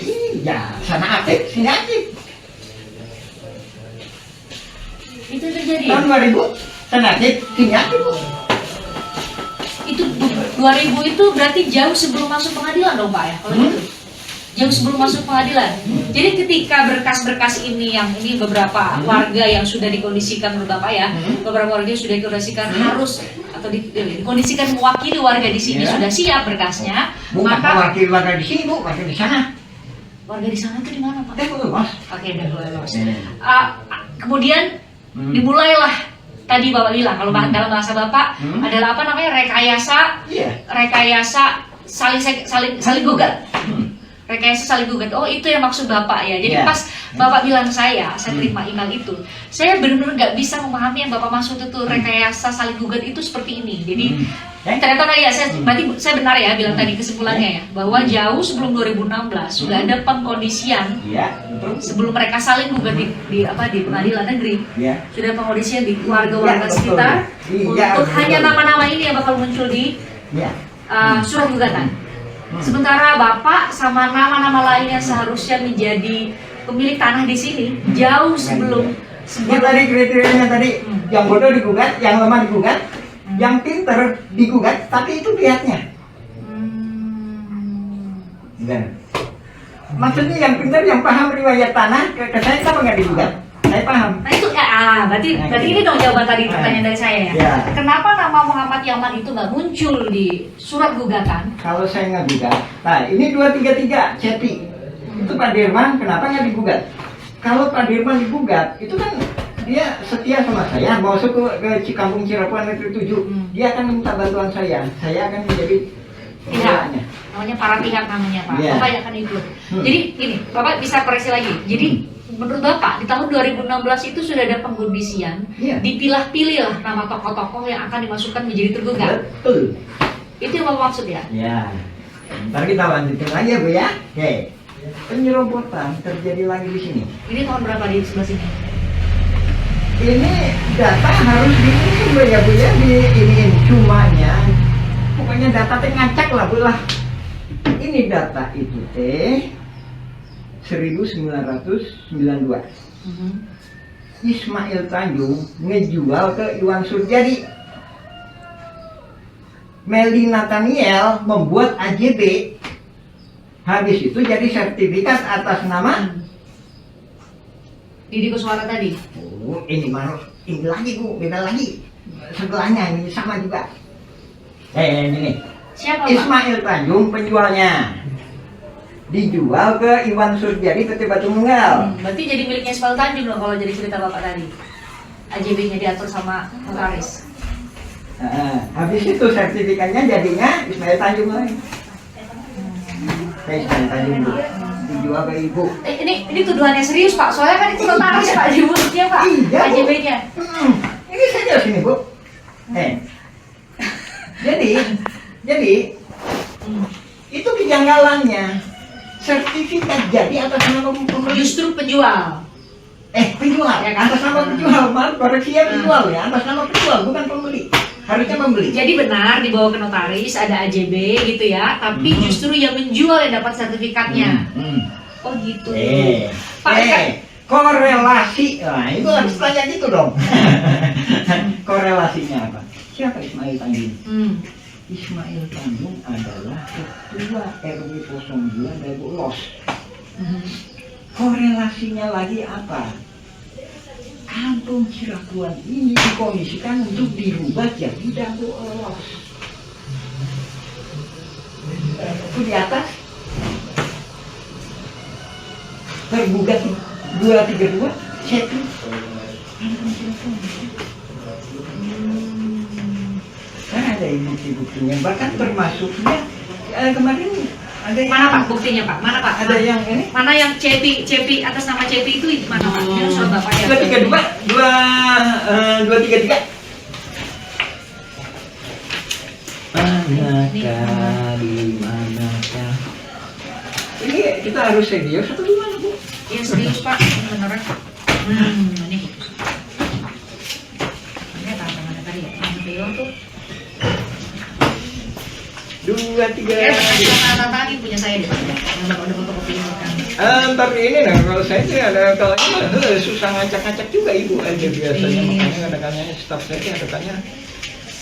Iya, sana aktif, sini aktif. Itu terjadi. Tahun 2000, sana aktif, sini aktif, Bu. Itu 2000 itu berarti jauh sebelum masuk pengadilan dong Pak ya kalau gitu. Jauh sebelum masuk pengadilan. Jadi ketika berkas-berkas ini yang ini beberapa warga yang sudah dikondisikan menurut Bapak ya, beberapa warga yang sudah dikondisikan harus atau dikondisikan mewakili warga di sini Ya. sudah siap berkasnya, Bukan maka wakil warga di sini, Bu, wakil di sana. warga di sana itu di mana Pak? Bu, Mas. Oke, udah lolos. Hmm. Kemudian dimulailah tadi Bapak bilang kalau dalam bahasa Bapak adalah apa namanya Iya. rekayasa saling gugat. Rekayasa saling gugat. Oh, itu yang maksud Bapak ya. Jadi Iya. pas Bapak bilang saya terima email itu, saya benar-benar nggak bisa memahami yang Bapak maksud itu rekayasa saling gugat itu seperti ini. Jadi ternyata tadi ya berarti saya benar ya bilang tadi kesimpulannya ya bahwa jauh sebelum 2016 sudah ada pengkondisian Iya, betul. sebelum mereka saling gugat di pengadilan negeri. Iya. Sudah pengkondisian di warga-warga Iya, betul. sekitar Iya, untuk betul. hanya nama-nama ini yang bakal muncul di Iya. surat gugatan. Sementara Bapak sama nama-nama lain yang seharusnya menjadi pemilik tanah di sini jauh sebelum Yang tadi kriterianya tadi, yang bodoh digugat, yang lemah digugat, yang pinter digugat, tapi itu pihaknya. Dan maksudnya yang pinter, yang paham riwayat tanah, ke saya kenapa nggak digugat? Saya paham. Nah itu berarti ini dong jawaban tadi pertanyaan dari saya ya. Ya. Kenapa nama Muhammad Yaman itu nggak muncul di surat gugatan? Kalau saya nggak gugat, nah ini 233 Ceti, itu Pak Dirman kenapa nggak digugat? Kalau Pak Dirman digugat, itu kan dia setia sama saya, mau masuk ke Cikampung Cirebon Negeri 7, dia akan minta bantuan saya akan menjadi Tidak, pembelanya. namanya para pihak namanya Pak. Iya. Bapak yang akan ikut. Jadi gini, Bapak bisa koreksi lagi. Jadi menurut Bapak di tahun 2016 itu sudah ada pengkondisian, Iya. dipilah-pilih lah nama tokoh-tokoh yang akan dimasukkan menjadi tergugat. Betul. Itu yang Bapak maksud ya? Ya, ntar kita lanjutin lagi ya Bu ya. Oke, penyerobotan terjadi lagi di sini. Ini tahun berapa di sebelah sini? Ini data harus diisi Bu ya Bu ya, diiniin cumanya. Pokoknya data teh ngacak lah Bu lah. Ini data itu teh 1992. Ismail Tanjung ngejual ke Iwan Surjadi. Meli Nathaniel membuat AJB. Habis itu jadi sertifikat atas nama Didi Kuswara tadi. Oh, ini mana? Ini lagi Bu, beda lagi. Sebelahnya ini sama juga. Ini. Siapa Pak? Ismail Tanjung penjualnya. Dijual ke Iwan Surjadi PT Batu Nunggal. Berarti jadi miliknya Ismail Tanjung dong kalau jadi cerita Bapak tadi. AJB-nya diatur sama notaris. Habis itu sertifikatnya jadinya Ismail Tanjung lagi. Ismail Tanjung Bu, dijual ke ibu. Ini tuduhannya serius Pak, soalnya kan itu notaris Pak di mulutnya Pak, Iya, Bu. AJB-nya. Ini saja sini Bu. Jadi itu kejanggalannya. Sertifikat jadi atas nama pembeli. Justru penjual. Penjual Ya kan? atas nama penjual, maaf koreksi ya, penjual ya, atas nama penjual bukan pembeli. Harusnya pembeli. Jadi benar dibawa ke notaris ada AJB gitu ya, tapi justru yang menjual yang dapat sertifikatnya. Oh gitu. Pak, Korelasi. Nah, itu harus tanya gitu dong. Korelasinya apa? Siapa Ismail Tanjung? Ismail Tanjung adalah ketua RW 02 Dago Los. Korelasinya lagi apa? Kampung Cirakuan ini dikondisikan untuk dirubah jadi Dago Los. Itu di atas tergugat 232 Cepi. Kan ada bukti-buktinya, bahkan termasuknya kemarin ada yang, mana Pak buktinya Pak? Mana Pak? ada yang ini Mana yang Cepi atas nama Cepi itu mana Pak? Itu surat Bapak ya? 233. Manakah di manakah? Ini kita harus serius atau gimana Bu? Iya serius Pak, beneran. Ini. Ini tantangannya tadi ya, yang video tuh. 233. Ya, tantangan punya saya deh Pak. Yang Bapak udah fotokopiin kan. Tapi ini nah kalau saya sih ada kalanya susah ngacak-ngacak juga Ibu aja biasanya, makanya kadang-kadang staff saya kadang-kadang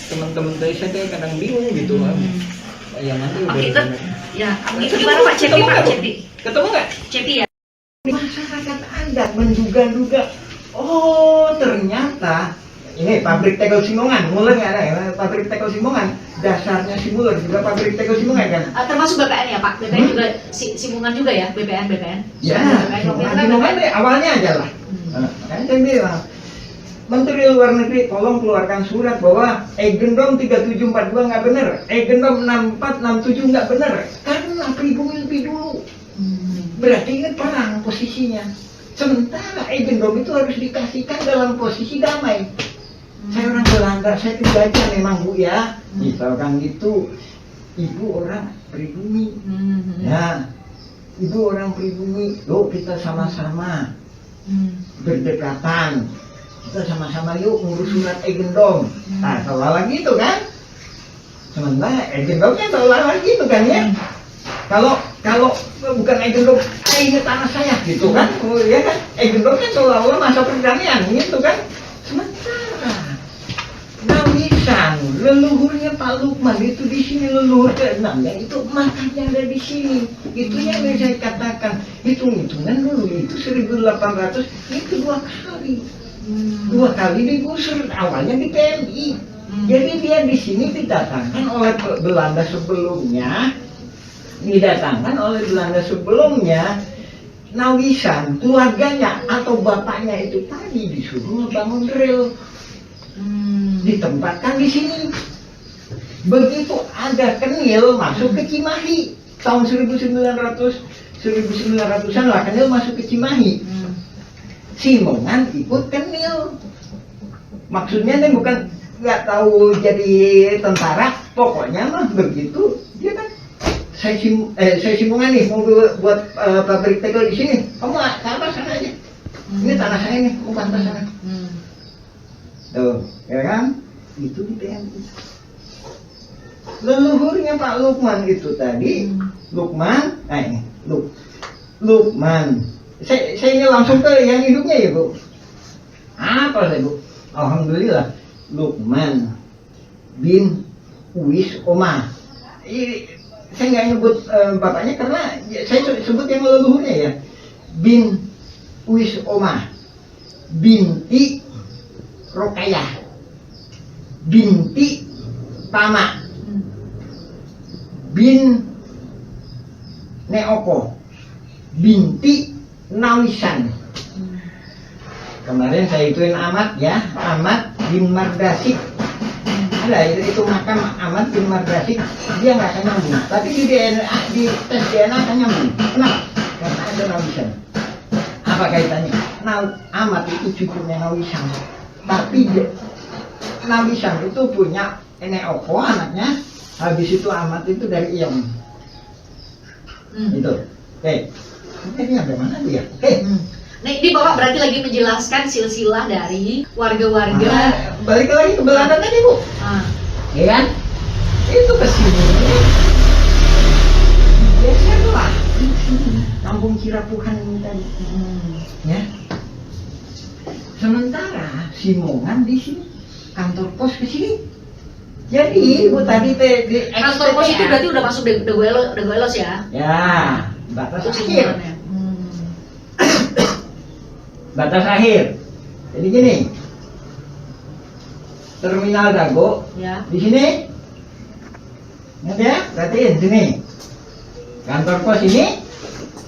teman-teman saya kadang bingung gitu kan. Yang nanti udah Oke, ya, gimana Pak Cepi Pak Cepi? Ketemu nggak? Cepi ya. Masyarakat adat menduga-duga, oh ternyata ini pabrik tegel Simongan, mulai nggak ada ya? Pabrik tegel Simongan, dasarnya Simuler juga pabrik tegel Simongan kan? Termasuk BPN ya Pak, BPN juga Simungan juga ya, BPN. Ya, BPN. Simongan deh awalnya aja lah. Kan saya bilang, Menteri Luar Negeri tolong keluarkan surat bahwa Egendom 3742 nggak benar, Egendom 6467 nggak benar, karena pribumi lebih dulu. Berarti ini perang posisinya. Sementara Egendom itu harus dikasihkan dalam posisi damai. Saya orang Belanda, saya belajar memang Bu ya. Misalkan gitu, Ibu orang pribumi. Ya, Ibu orang pribumi. Yuk kita sama-sama berdekatan. Kita sama-sama yuk ngurus surat Egendom. Nah, seolah-olah gitu kan? Sementara Egendomnya seolah-olah gitu kan ya? Kalau bukan Egendom, ini tanah saya gitu kan? Ya kan? Egendom kan seolah-olah masa perdamaian gitu kan? Sementara Nawisan, leluhurnya Pak Lukman itu di sini leluhur ke-6 itu makanya ada di sini. Itu yang saya katakan, hitung-hitungan dulu itu 1800 itu 2 kali. 2 kali digusur, awalnya di PMI. Jadi dia di sini didatangkan oleh Belanda sebelumnya. Nawisan, keluarganya atau bapaknya itu tadi disuruh ngebangun rel. Ditempatkan di sini. Begitu ada Kenil masuk ke Cimahi tahun 1900-an lah Kenil masuk ke Cimahi. Simongan ikut Kenil. Maksudnya ini bukan nggak tahu jadi tentara, pokoknya mah begitu dia kan. Saya Simongan nih mau buat pabrik tegel di sini. Kamu apa sana aja. Ini tanah saya nih, kamu bantah sana. Tuh, ya kan? Itu di PMI. Leluhurnya Pak Lukman itu tadi, Lukman. Saya ini langsung ke yang hidupnya ya Bu. Apa saya Bu? Alhamdulillah, Lukman bin Uwis Omah. Saya nggak nyebut bapaknya karena saya sebut yang leluhurnya ya. Bin Uwis Omah, binti Rokayah, binti Tama, bin Neoko, binti Nawisan. Kemarin saya ituin Ahmad ya, Ahmad bin Mardasik. Ada itu makam Ahmad bin Mardazik, dia nggak akan nyambung. Tapi di DNA, di tes DNA akan nyambung. Kenapa? Karena ada Nawisan. Apa kaitannya? Ahmad itu cucunya Nawisan. Tapi Nawisan itu punya nenek opo anaknya. Habis itu Ahmad itu dari Iyong. Itu. Ini ada mana dia? Nah, ini Bapak berarti lagi menjelaskan silsilah dari warga-warga. Balik lagi ke Belanda tadi, Bu. Ya kan? Itu ke sini. Biasalah. Kampung Cirapuhan ini tadi. Ya. Sementara Simongan di sini, kantor pos ke sini. Jadi, Bu tadi di Kantor pos itu berarti udah masuk Dagoelos ya? Ya, batas Itu akhir. Simongannya. Batas akhir. Jadi gini. Terminal Dago Ya. di sini. Ingat ya? Perhatiin sini. Kantor pos ini.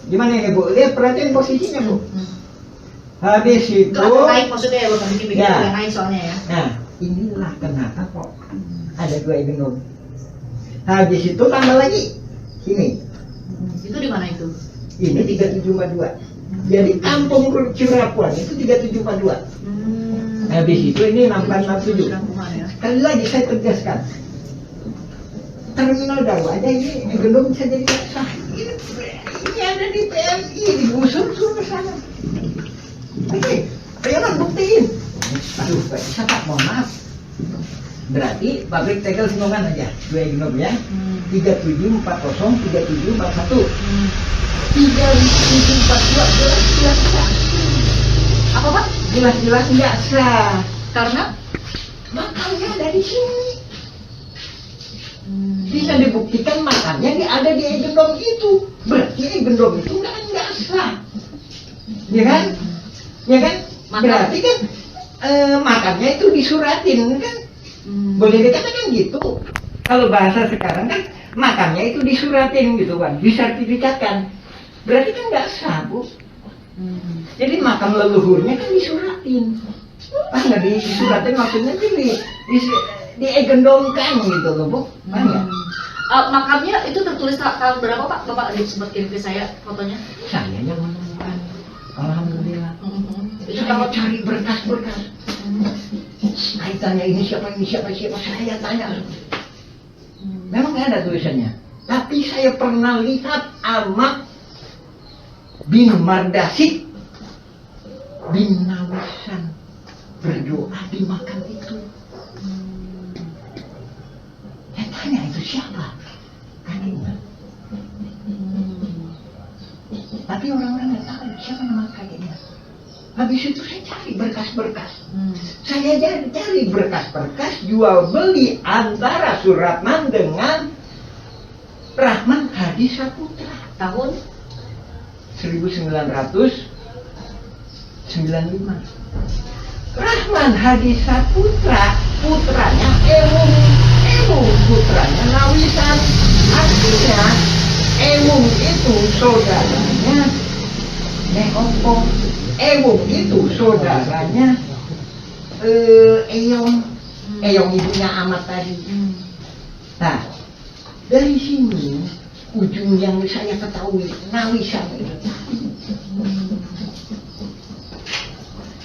Gimana ini, Bu? Lihat perhatiin posisinya, Bu. Habis itu. Itu agak naik maksudnya ya, Bapak bikin Ya. agak naik soalnya ya. Nah, inilah kenapa kok ada 2 gedung. Habis itu tambah lagi. Sini. Itu di mana itu? Ini 3742. Jadi kampung Cirapuan itu 3742. Habis itu ini 6467. Kampungan ya. Sekali lagi saya tegaskan. Terminal Dago aja ini belum bisa jadi sah. Ini ada di PMI, digusur suruh ke sana. Oke, ayo buktiin. Aduh, Pak bisa Pak, mohon maaf. Berarti pabrik tegel Simongan aja, 2 genop ya. 3740, 3741. 3742 jelas-jelas sah. Apa Pak? Jelas-jelas nggak sah. Karena Makamnya ada di sini. Bisa dibuktikan makamnya ada di Egendom itu. Berarti Egendom itu nggak sah. Ya kan? Ya kan? Berarti kan makamnya itu disuratin kan? Boleh dikatakan gitu. Kalau bahasa sekarang kan makamnya itu disuratin gitu kan, disertifikatkan. Berarti kan nggak sah, Bu. Jadi makam leluhurnya kan disuratin. Pas nggak disuratin maksudnya sih di egendomkan gitu loh, Bu. Paham nggak? makamnya itu tertulis tahun berapa Pak? Bapak sempat kirim ke saya fotonya. Saya yang menemukan. Alhamdulillah. Itu Saya kalau cari berkas-berkas. Kaitannya ini siapa saya tanya. Memang nggak ada tulisannya. Tapi saya pernah lihat Ahmad bin Mardazik bin Nawisan berdoa di makam itu. Saya tanya itu siapa? Kakeknya. Tapi orang-orang nggak tahu siapa nama kakeknya. Habis itu saya cari berkas-berkas. Saya cari berkas-berkas jual beli antara Suratman dengan Rahman Hadi Saputra tahun 1995. Rahman Hadi Saputra putranya Emung putranya Nawisan. Artinya Emung itu saudaranya Neopo. Emung itu saudaranya Eyong ibunya Ahmad tadi. Nah, dari sini ujung yang saya ketahui Nawisan itu.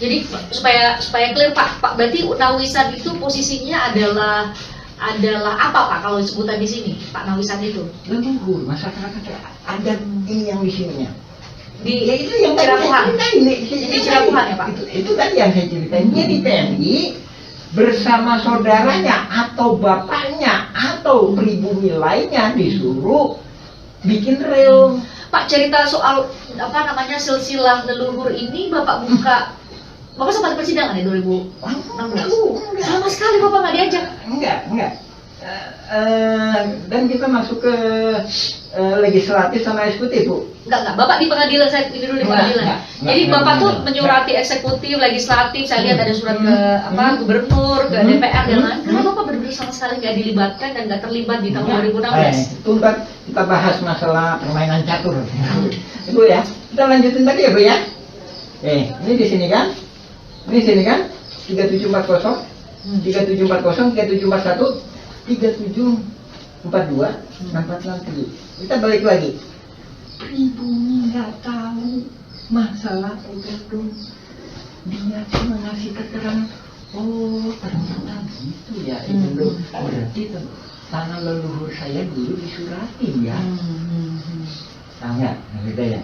Jadi supaya clear Pak, berarti Nawisan itu posisinya adalah apa Pak kalau sebutan di sini Pak Nawisan itu? Leluhur masyarakat ada ini yang di sininya. Di Ya itu yang Cirapuhan. Di Cirapuhan ya Pak? Itu tadi yang saya ceritain. Dia di PMI bersama saudaranya atau bapaknya atau pribumi lainnya disuruh bikin rel. Pak, cerita soal silsilah leluhur ini Bapak sempat persidangan ya 2016? Sama sekali Bapak nggak diajak? Enggak. Dan kita masuk ke legislatif sama eksekutif, Bu. Enggak. Bapak di pengadilan, saya ini dulu di pengadilan. Enggak. Jadi Bapak tuh menyurati eksekutif, legislatif, saya lihat ada surat ke gubernur, ke DPR dan lain. Kenapa Bapak benar-benar sama sekali nggak dilibatkan dan nggak terlibat di tahun 2016? Itu ntar kita bahas masalah permainan catur. Ibu ya, kita lanjutin tadi ya, Bu ya. Ini di sini kan? Ini sini kan? 3740. 3740, 3741, 3742, 6467. Kita balik lagi. Pribumi nggak tahu masalah itu. Dia cuma ngasih keterangan. Oh, ternyata gitu ya. Itu berarti tanah leluhur saya dulu disuratin ya. Tahu nggak? Gitu ya.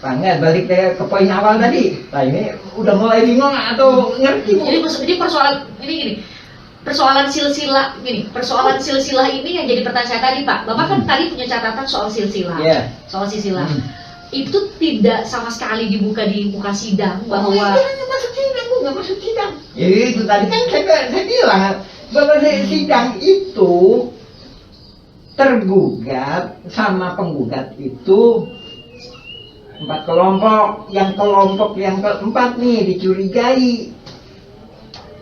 Tanya balik ke poin awal tadi. Nah ini udah mulai bingung atau ngerti? Jadi persoalan ini gini. Persoalan silsilah ini yang jadi pertanyaan saya tadi, Pak. Bapak kan tadi punya catatan soal silsilah. Yeah. Soal silsilah. Itu tidak sama sekali dibuka di muka sidang bahwa nggak masuk sidang, Bu, nggak masuk sidang. Ya itu tadi kan saya bilang bahwa sidang itu tergugat sama penggugat itu 4 kelompok. Yang kelompok yang keempat nih dicurigai.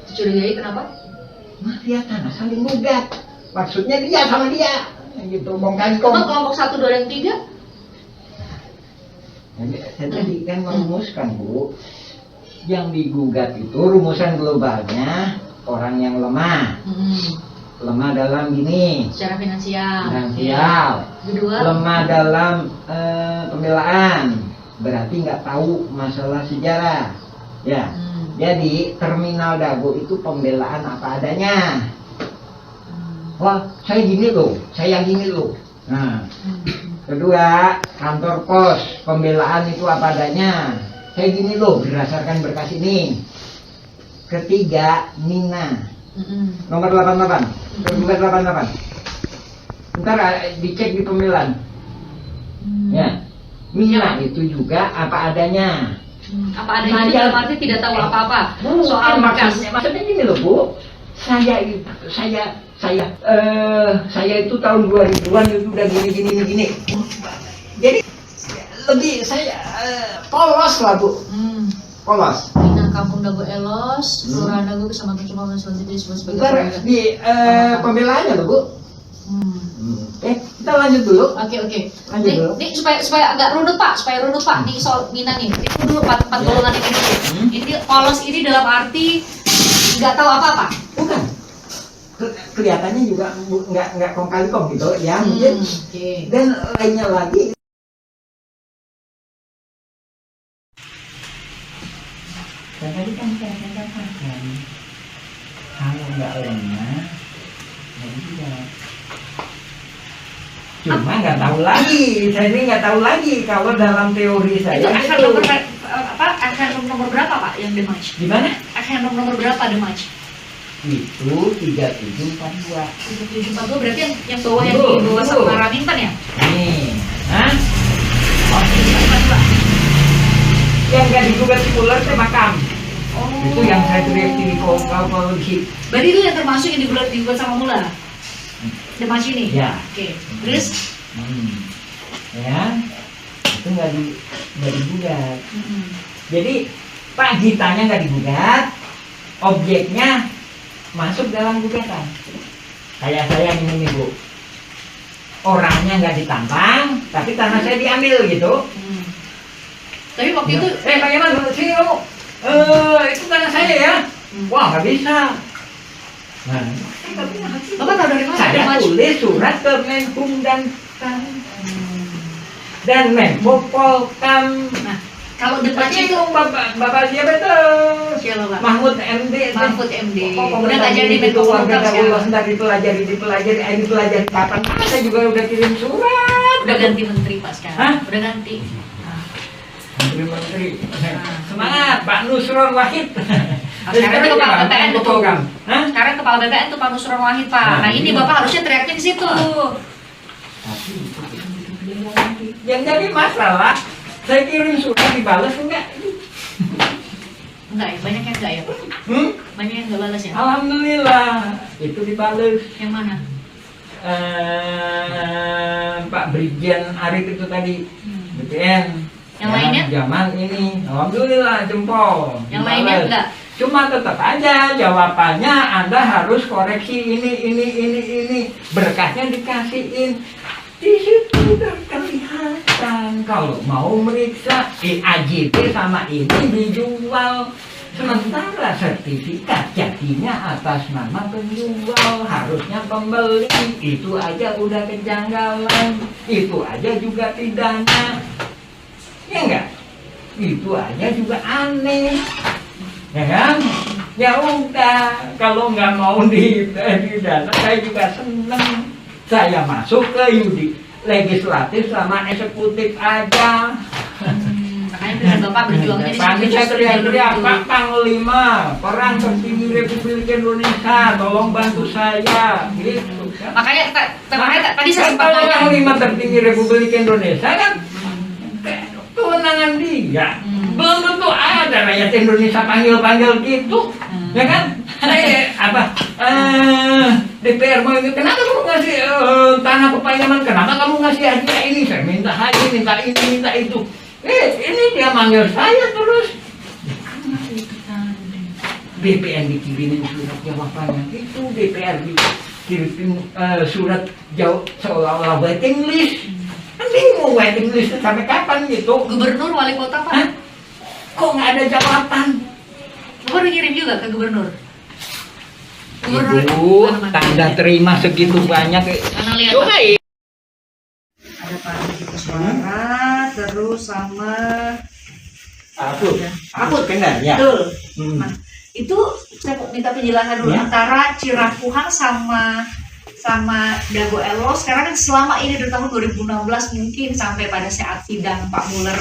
Dicurigai kenapa? Mafia tanah saling gugat. Maksudnya dia sama dia. Gitu, bongkar Emang kelompok 1, 2, dan 3? Saya tadi kan merumuskan, Bu. Yang digugat itu rumusan globalnya orang yang lemah. Lemah dalam gini. Secara finansial. Kedua. Lemah dalam pembelaan. Berarti nggak tahu masalah sejarah. Ya. Jadi terminal Dago itu pembelaan apa adanya. Wah, saya gini loh, saya gini loh. Nah, kedua kantor pos pembelaan itu apa adanya. Saya gini loh, berdasarkan berkas ini. Ketiga Nina, nomor 88, tergugat 88. Ntar dicek di pembelaan. Ya, Nina itu juga apa adanya. Apa adanya itu dalam arti tidak tahu apa-apa soal berkas. Maksudnya gini loh, Bu. Saya itu tahun 2000-an itu udah gini. Jadi lebih saya polos lah, Bu. Polos. Nah, Kampung Dago Elos, Kelurahan Dago, Kecamatan Cuma, selanjutnya disebut sebagai Ntar di pembelaannya loh, Bu. Kita lanjut dulu. Oke. Lanjut dulu. Nih supaya agak runut Pak, Nih soal Nina nih. Itu dulu 4 golongan ini dulu. Ini polos ini dalam arti nggak tahu apa-apa. Bukan. Kelihatannya juga nggak kong kali kong gitu ya mungkin. Dan lainnya lagi. Dan tadi kan saya katakan kalau nggak lemah, nggak bisa. Cuma nggak tahu lagi, saya ini nggak tahu lagi kalau dalam teori saya. Itu akan nomor berapa Pak yang dematch? Gimana? Akan nomor berapa dematch? Itu 3742. 3742 berarti yang bawah yang di bawah sama Raminten ya? Nih, hah? Oh, 3742. Yang nggak digugat sekuler itu makam. Oh. Itu yang saya teriak di konklusi. Berarti itu yang termasuk yang digugat sama Mula? Dematch ini? Ya. Oke. Terus? Ya, itu nggak digugat. Jadi Pak Gitanya nggak digugat, objeknya masuk dalam gugatan. Kayak saya ini nih, Bu. Orangnya nggak ditantang, tapi tanah saya diambil gitu. Tapi waktu itu bagaimana sini kamu? Itu tanah saya ya. Wah, nggak bisa. Nah, Bapak tahu dari mana? saya tulis surat ke Menkum dan Menko Polkam. Nah, kalau debatnya itu Bapak siapa itu? Siapa Pak? Mahfud MD. Udah ngajarin di Menko Polkam sekarang. Ntar dipelajari kapan? Saya juga udah kirim surat. Udah ganti menteri Pak sekarang. Hah? Udah ganti. Menteri. Semangat Pak Nusron Wahid. Sekarang itu kepala BPN tuh. Hah? Sekarang kepala BPN tuh Pak Nusron Wahid Pak. Nah ini Bapak harusnya teriaknya di situ. Yang jadi masalah, saya kirim surat dibalas enggak? Enggak ya, banyak yang enggak ya Pak? Banyak yang enggak balas ya? Alhamdulillah, itu dibalas. Yang mana? Pak Brigjen Arif itu tadi, BPN. Yang lainnya? Zaman ini, alhamdulillah jempol. Yang lainnya enggak? Cuma tetap aja jawabannya Anda harus koreksi ini. Berkasnya dikasihin. Di situ udah kelihatan kalau mau meriksa AJT sama ini dijual Sementara sertifikat jadinya atas nama penjual, harusnya pembeli. Itu aja udah kejanggalan, itu aja juga pidana. Ya enggak? Itu aja juga aneh. Ya kan? Ya udah, kalau nggak mau didana, saya juga seneng. Saya masuk ke legislatif sama eksekutif aja. Makanya dengan Bapak berjuangnya di Nanti situ saya teriak-teriak, justru Pak Panglima, peran tertinggi Republik Indonesia, tolong bantu saya. Gitu. Makanya tadi saya sempat Kalau nanya. yang 5 tertinggi Republik Indonesia kan kewenangan dia. Belum tentu ada rakyat Indonesia panggil-panggil gitu, ya kan? DPR mau ini, kenapa kamu ngasih tanah ke Pak Yaman? Kenapa kamu ngasih hadiah ini? Saya minta hadiah, minta ini, minta itu. Ini dia manggil saya terus. BPN dikirimin surat jawabannya itu, DPR dikirim surat jawab seolah-olah waiting list. Kan bingung waiting list sampai kapan gitu? Gubernur, wali kota Pak. Hah? Kok nggak ada jawaban? Bapak udah ngirim juga ke gubernur. Ibu, tanda terima segitu banyak. Mana lihat Coba Pak. Ada Pak suara, terus sama Akut benar ya. betul. Hmm. Nah, itu saya mau minta penjelasan dulu Ya. antara Cirapuhan sama Dago Elo sekarang kan selama ini dari tahun 2016 mungkin sampai pada saat sidang Pak Muller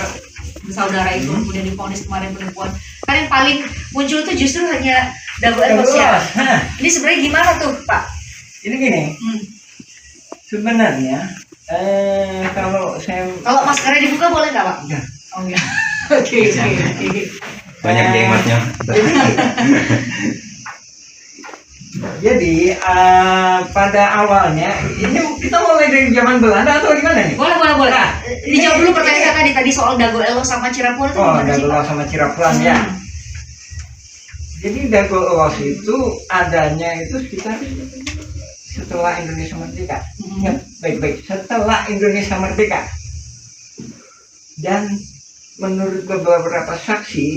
saudara itu kemudian divonis kemarin penipuan, kan yang paling muncul itu justru hanya Dago Elo siapa? Hah, Ini sebenarnya gimana tuh Pak? ini gini, Hmm. sebenarnya kalau saya Kalau maskernya dibuka boleh nggak Pak? Enggak. Oh ya. Oke. Banyak geng masnya. Jadi pada awalnya ini kita mulai dari zaman Belanda atau di mana nih? Boleh. Nah, Dijawab dulu pertanyaan saya tadi Solo Dago Elo sama Cirapuhan itu Oh, gimana sih Dago Pak? Los sama Cirapuhan ya. Jadi Dago Los itu adanya itu sekitar setelah Indonesia merdeka. Ya, baik-baik. Setelah Indonesia merdeka. Dan menurut beberapa saksi,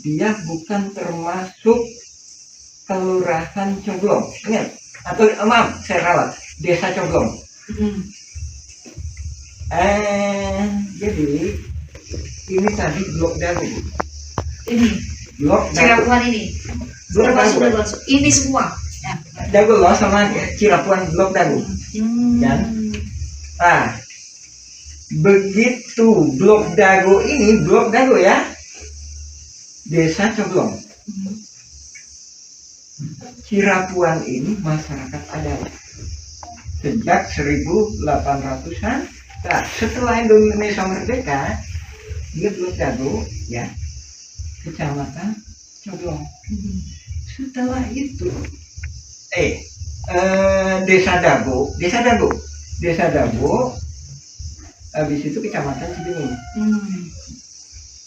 dia bukan termasuk kelurahan Coblong. Ingat? Atau maaf, saya ralat. Desa Coblong. Jadi ini tadi Blok Dago. Ini Blok Dago. Cirapuhan ini. Blok Termasuk Dago. Dago. Ini semua. Ya. Dago Los sama Cirapuhan Blok Dago. Dan begitu Blok Dago ini, Blok Dago ya, Desa Coblong. Cirapuhan ini masyarakat adat sejak 1800-an. Nah, setelah Indonesia merdeka, dia Blok Dago ya, Kecamatan Coblong. Setelah itu Desa Dago, habis itu Kecamatan Cibenying.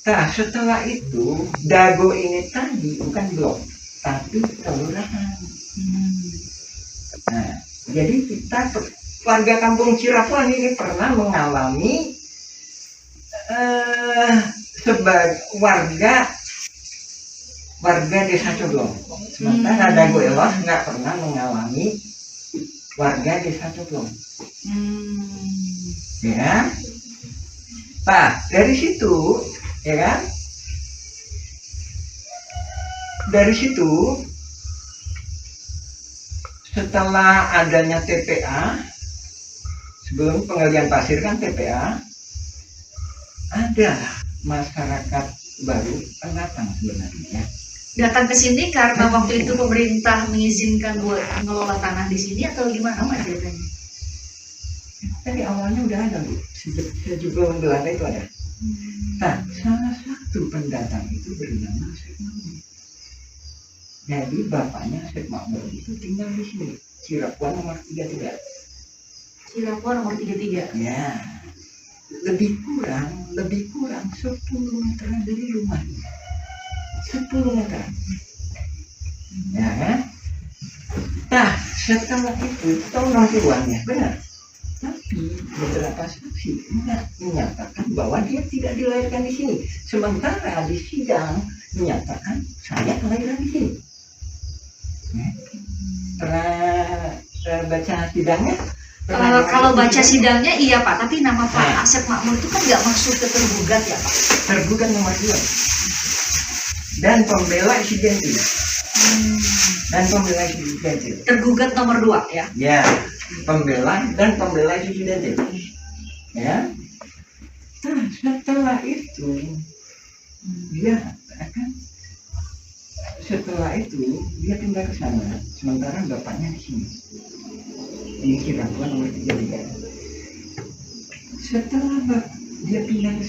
Nah, setelah itu Dago ini tadi bukan blok, tapi kelurahan. Nah, jadi kita warga kampung Cirapuhan ini pernah mengalami sebagai warga Desa Coblong. Sementara Dago Elos nggak pernah mengalami warga Desa Coblong. Ya. Nah, dari situ, ya kan? Dari situ, setelah adanya TPA, sebelum penggalian pasir kan TPA, ada masyarakat baru pendatang sebenarnya. Datang ke sini karena waktu itu pemerintah mengizinkan buat mengelola tanah di sini atau gimana Pak ceritanya? Dari awalnya udah ada, Bu. Sebelum Belanda itu ada. Nah, salah satu pendatang itu bernama Syekh Mahmud. Jadi bapaknya Syekh Mahmud itu tinggal di sini, Cirapuhan nomor 33. Cirapuhan nomor 33. Ya, lebih kurang 10 meteran dari rumahnya. 10 meteran. Ya kan? Nah, setelah itu tahun 60-an ya, benar. Tapi beberapa saksi saksi menyatakan bahwa dia tidak dilahirkan di sini. Sementara di sidang menyatakan saya kelahiran di sini. Ya. Pernah baca sidangnya? Kalau baca sidangnya iya Pak, tapi nama Pak Asep Makmur itu kan nggak masuk ke tergugat ya Pak? Tergugat nomor 2 dan pembela Isidentil. Dan pembela Isidentil. Tergugat nomor 2 ya? Ya, pembela dan pembela Isidentil. Ya. Nah, setelah itu dia akan dia pindah ke sana, sementara bapaknya di sini. Ini Cirebon nomor 33. Setelah dia pindah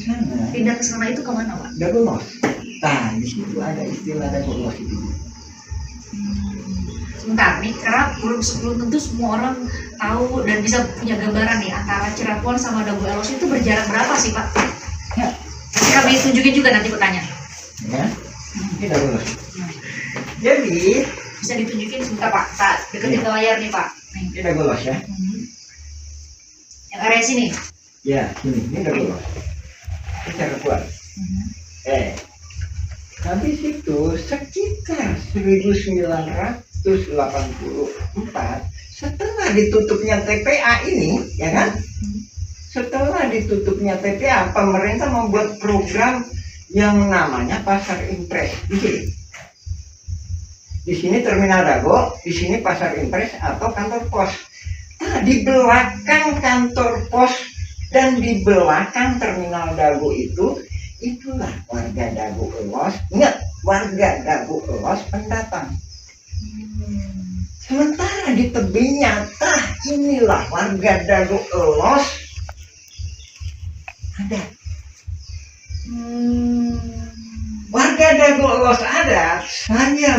ke sana itu kemana Pak? double loss. Nah, di situ ada istilah double loss itu. Sebentar nih, karena belum tentu semua orang tahu dan bisa punya gambaran nih antara Cirebon sama Dago Elos itu berjarak berapa sih Pak? Ya. Nanti kami tunjukin juga nanti bertanya. Ya, ini double loss. Jadi Bisa ditunjukin sebentar Pak, saat deketin ke layar nih Pak. Nih. ini double loss ya. Yang area sini. Ya, ini double loss. Ini cara kuat. Habis itu sekitar 1984 setelah ditutupnya TPA ini, ya kan? Setelah ditutupnya TPA, pemerintah membuat program yang namanya Pasar Impres di sini. Di sini Terminal Dago, di sini Pasar Impres atau kantor pos. Nah, di belakang kantor pos dan di belakang Terminal Dago itulah warga Dago Elos. Ingat, warga Dago Elos pendatang. Sementara di tebingnya, inilah warga Dago Elos ada. Warga Dago Elos ada. Saya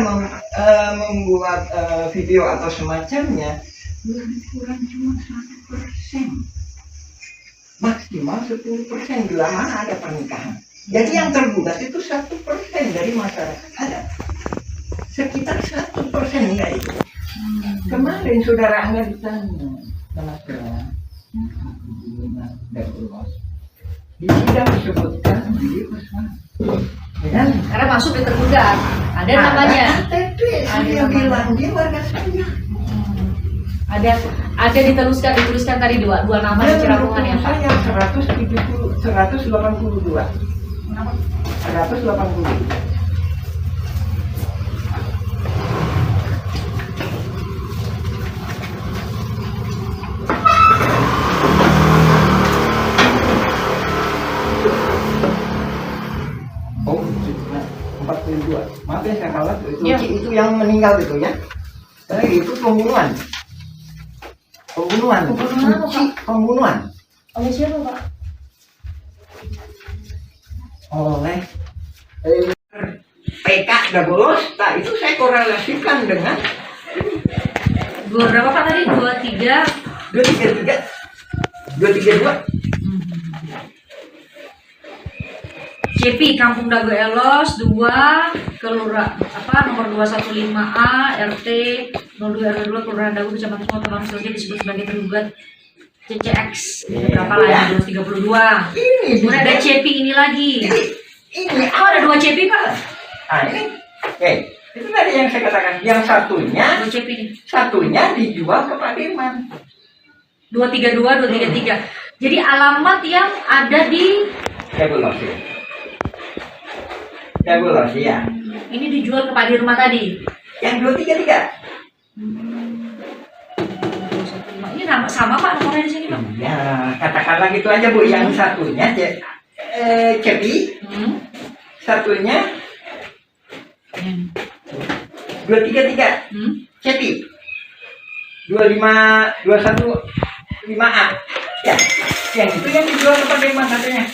membuat video atau semacamnya lebih kurang cuma 1%, maksimal 10% bila mana ada pernikahan. Jadi yang tergugat itu 1% dari masyarakat ada. Sekitar 1% ya itu. Kemarin saudara Angga ditanya sama saya, Dago Elos. Di sidang disebutkan dia Usman. Ya, Karena masuk di tergugat. Ada namanya. KTP saya bilang dia warga saya. Ada dituliskan tadi dua nama di Cirebon ya Pak. Saya 182. 180. Oh, 42. Maaf ya saya kalah itu, Ya. Itu yang meninggal itu ya. Itu pembunuhan. Pembunuhan apa, Pak? Pembunuhan Oleh siapa Pak? oleh PK Dago. Nah, itu saya korelasikan dengan Berapa Pak tadi? 23. 232. CP Kampung Dago Elos 2 Kelurahan nomor 215A RT 02 RW 2 Kelurahan Dago Kecamatan Sumatera Selatan disebut sebagai tergugat CCX. Berapa lah? 232. Kemudian ada CP ini lagi. Ini Ada 2 CP Pak? ini. Itu tadi yang saya katakan. Yang satunya 2 CP ini. Dijual ke Pak Dirman. 232, 233. Jadi alamat yang ada di Dago Elos ya. ini dijual ke Pak Dirman tadi. Yang 233. Ini sama Pak nomornya di sini Pak. Ya, katakanlah gitu aja Bu. Yang satunya Cepi, satunya 233. Cepi 215A. Ya, yang itu yang dijual ke Pak Dirman satunya.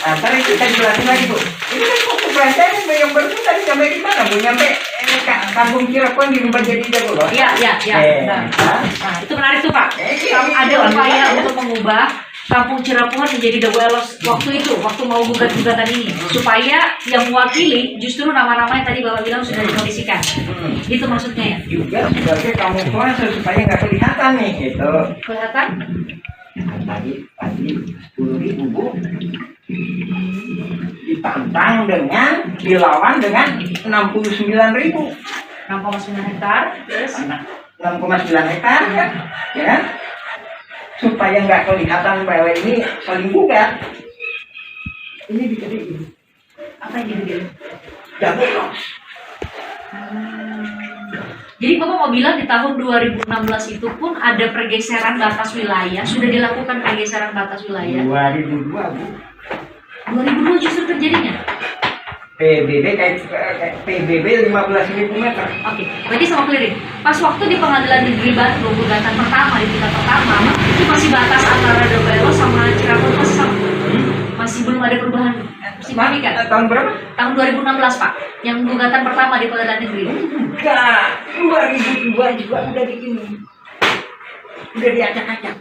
Ntar itu kita jelasin lagi Bu. Ini kan kok belanjaan yang baru tadi sampai di mana Bu? Nyampe Kampung Cirebon dirubah jadi Dago Elos. Iya. Nah, itu menarik tuh Pak. Ada upaya untuk mengubah Kampung Cirebon menjadi Dago Elos waktu mau gugat-gugatan ini, supaya yang mewakili justru nama-nama yang tadi Bapak bilang sudah dikondisikan. Gitu maksudnya ya? Juga sebagai kamuflase supaya nggak kelihatan nih gitu. Kelihatan? Tadi 10.000 Bu, ditantang dengan dilawan dengan 69.000. 6,9 hektar, terus 6,9 hektar kan, ya kan? Supaya nggak kelihatan bahwa ini saling gugat. Ini digedein. apa yang gitu? Double loss. Jadi Bapak mau bilang di tahun 2016 itu pun ada pergeseran batas wilayah, sudah dilakukan pergeseran batas wilayah. 2002 Bu. 2002 justru terjadinya. PBB kayak PBB 15.000 meter. Oke, berarti sama clearing. Pas waktu di Pengadilan Negeri Bandung gugatan pertama di tingkat pertama itu masih batas antara Dobelos sama Cirebon masih sama. Masih belum ada perubahan signifikan. Tahun berapa? Tahun 2016 Pak, yang gugatan pertama di Pengadilan Negeri. Enggak, 2002 juga udah di ini. Udah diacak-acak.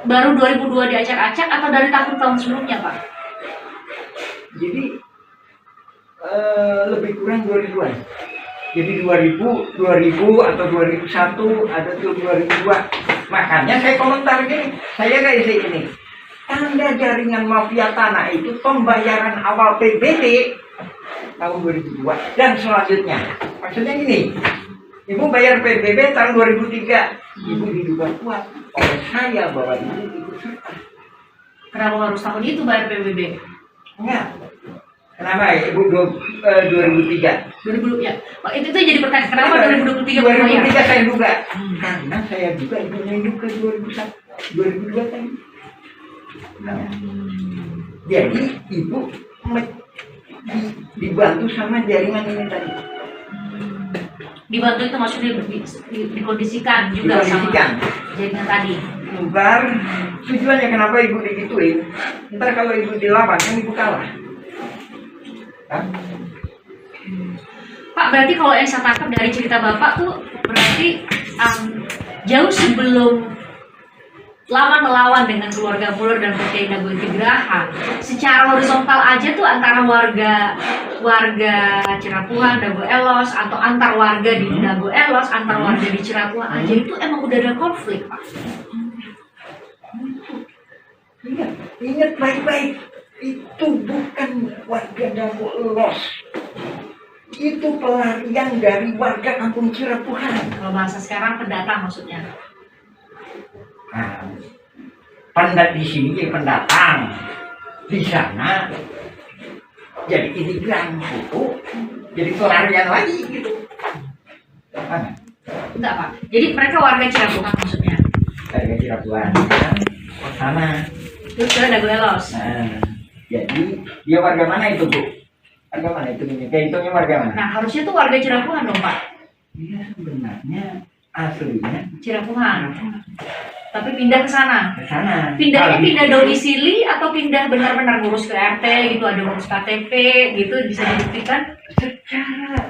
Baru 2002 diacak-acak atau dari tahun-tahun sebelumnya Pak? Jadi lebih kurang 2000-an. Jadi 2000 atau 2001 ada tuh 2002. Makanya saya komentar gini, saya kayak ini. Tanda jaringan mafia tanah itu pembayaran awal PBB tahun 2002 dan selanjutnya. Maksudnya gini, Ibu bayar PBB tahun 2003, Ibu diduga kuat oleh saya bahwa Ibu ikut serta. Kenapa harus tahun itu bayar PBB? Enggak. Kenapa Ibu 2003? 2000 ya. Oh, itu jadi pertanyaan. Kenapa 2023 bayar? 2003 saya duga. Karena saya juga ibunya hidup ke 2001, 2002 tadi. Nah, jadi Ibu dibantu sama jaringan ini tadi. Dibantu itu maksudnya dikondisikan juga Dikondisikan. sama jaringan tadi. Ntar tujuannya kenapa Ibu digituin? Ntar kalau Ibu dilawan kan Ibu kalah. Hah? Pak, berarti kalau yang saya tangkap dari cerita Bapak tuh berarti jauh sebelum Laman melawan dengan keluarga Muller dan PT Dago Intigraha, secara horizontal aja tuh antara warga Cirapuhan, Dago Elos, atau antar warga di Dago Elos, antar warga di Cirapuhan aja itu emang udah ada konflik, Pak. Ingat baik-baik, itu bukan warga Dago Elos. Itu pelarian dari warga kampung Cirapuhan. Kalau bahasa sekarang pendatang maksudnya. Nah, di sini jadi pendatang, di sana jadi imigran gitu, jadi pelarian lagi gitu. Nah, Enggak, Pak. Jadi mereka warga Cirapuhan maksudnya. warga Cirapuhan, kan? Sana. Terus ke Dago Elos. Nah, jadi dia warga mana itu Bu? Warga mana itu? Kayak itunya warga mana? Nah, harusnya tuh warga Cirapuhan dong, Pak. Dia sebenarnya aslinya Cirapuhan. Tapi pindah ke sana. ke sana. Pindahnya pindah domisili atau pindah benar-benar ngurus ke RT gitu, ada ngurus KTP gitu, bisa dibuktikan? Secara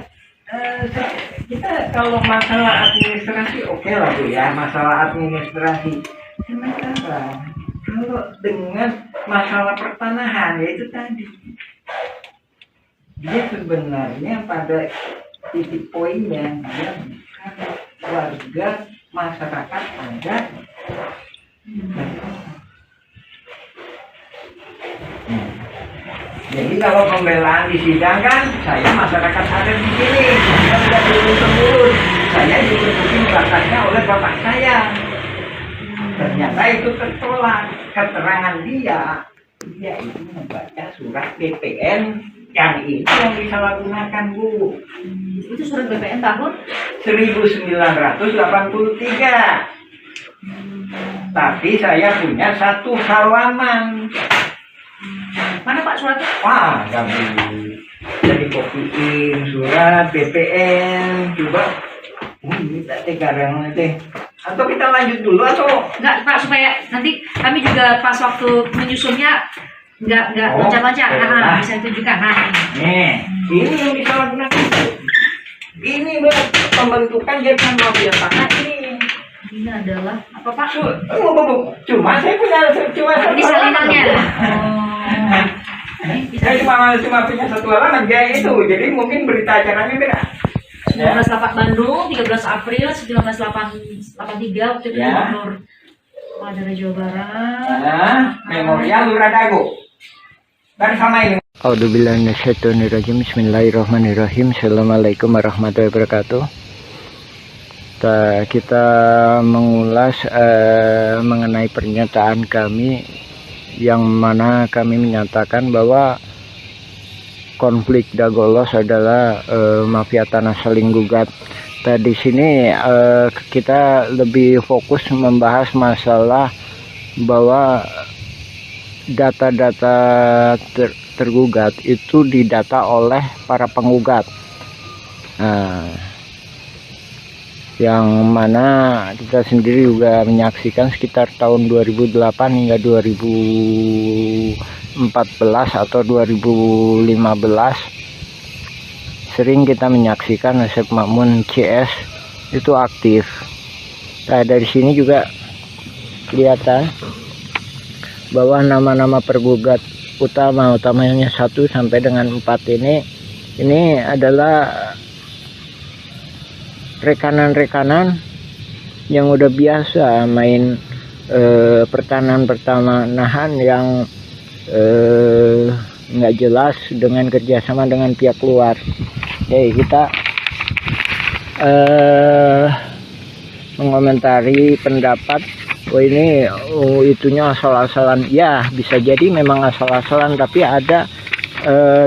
kita kalau masalah administrasi oke lah Bu ya, masalah administrasi. Sementara kalau dengan masalah pertanahan yaitu tadi, dia sebenarnya pada titik poinnya dia bukan warga masyarakat ada. Jadi kalau pembelaan disidangkan, saya masyarakat ada di sini, saya tidak diurus-urus, saya diurus bakatnya oleh bapak saya. Ternyata itu tertolak, keterangan dia itu membaca surat BPN yang itu yang disalahgunakan Bu. Itu surat BPN tahun 1983. Tapi saya punya satu halaman. mana Pak suratnya? Wah, nggak boleh. Jadi kopiin surat BPN, coba. Ini tadi kadang nanti. Atau kita lanjut dulu atau? Enggak Pak, supaya nanti kami juga pas waktu menyusunnya nggak loncat-loncat. Nah, bisa ditunjukkan. Nah, Nih, ini yang disalahgunakan. Ini buat pembentukan jaringan mafia tanah ini. ini adalah apa Pak? Cuma saya punya Ini salinannya. Saya cuma punya satu halaman kayak itu, jadi mungkin berita acaranya beda. 19 Bandung, 13 April 1983 waktu itu Ya. Gubernur Daerah Jawa Barat. Nah, Memorial Lurah Dago. Bersama ini. A'udzubillahiminasyaitonirrajim. Bismillahirrahmanirrahim. Assalamualaikum warahmatullahi wabarakatuh. Kita mengulas mengenai pernyataan kami yang mana kami menyatakan bahwa konflik Dagolos adalah mafia tanah saling gugat. Di sini kita lebih fokus membahas masalah bahwa data-data tergugat itu didata oleh para penggugat. Yang mana kita sendiri juga menyaksikan sekitar tahun 2008 hingga 2014 atau 2015 sering kita menyaksikan Asep Makmun CS itu aktif. Dari sini juga kelihatan bahwa nama-nama pergugat utamanya 1 sampai dengan 4 ini adalah rekanan-rekanan yang udah biasa main pertanahan yang nggak jelas dengan kerjasama dengan pihak luar. Kita mengomentari pendapat ini itunya asal-asalan. Ya, bisa jadi memang asal-asalan, tapi ada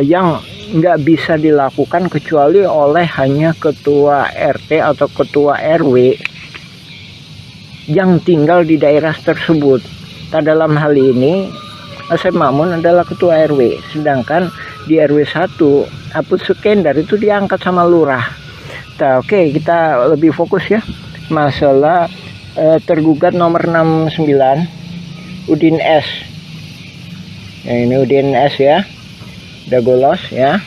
yang nggak bisa dilakukan kecuali oleh hanya ketua RT atau ketua RW yang tinggal di daerah tersebut. Dalam hal ini Asep Makmun adalah ketua RW, sedangkan di RW 1 Aput Sukendar itu diangkat sama lurah. Oke, kita lebih fokus ya masalah tergugat nomor 69 Udin S. Ini Udin S ya, Dagolos ya.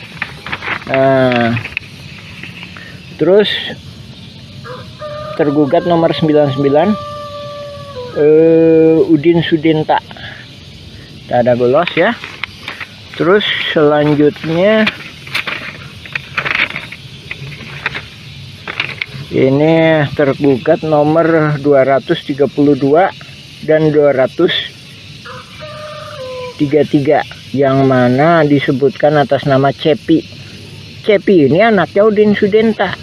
Terus tergugat nomor 99 Udin Sudenta, Dagolos ya. Terus selanjutnya ini tergugat nomor 232 dan 233 yang mana disebutkan atas nama Cepi. Cepi ini anaknya Udin Sudenta.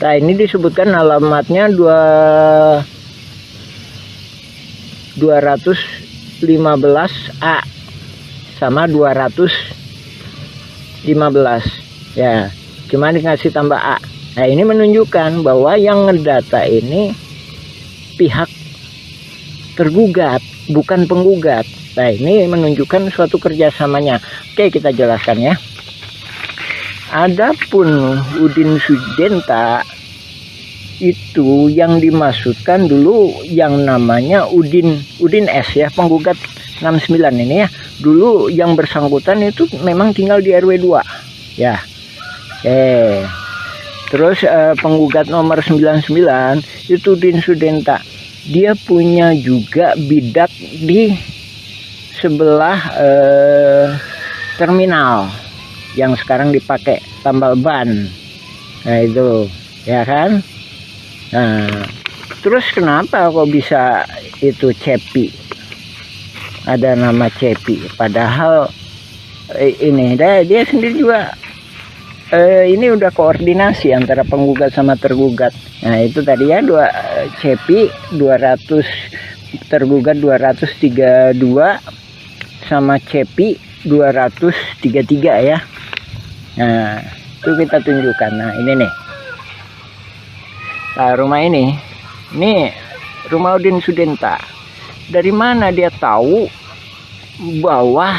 Ini disebutkan alamatnya 215A sama 215 ya, cuma dikasih tambah A. Ini menunjukkan bahwa yang ngedata ini pihak tergugat, bukan penggugat. Ini menunjukkan suatu kerjasamanya. Oke, kita jelaskan ya. Adapun Udin Sudenta itu yang dimaksudkan dulu yang namanya Udin S ya, penggugat 69 ini ya. Dulu yang bersangkutan itu memang tinggal di RW 2 ya. Terus penggugat nomor 99 itu Udin Sudenta. Dia punya juga bidak di sebelah terminal yang sekarang dipakai tambal ban. Itu ya kan. Terus kenapa kok bisa itu Cepi? Ada nama Cepi, padahal ini dia sendiri juga ini udah koordinasi antara penggugat sama tergugat. Itu tadi ya, Cepi 200 tergugat 232 sama Cepi 233 ya. Itu kita tunjukkan. Ini nih. Rumah ini rumah Udin Sudenta. Dari mana dia tahu bahwa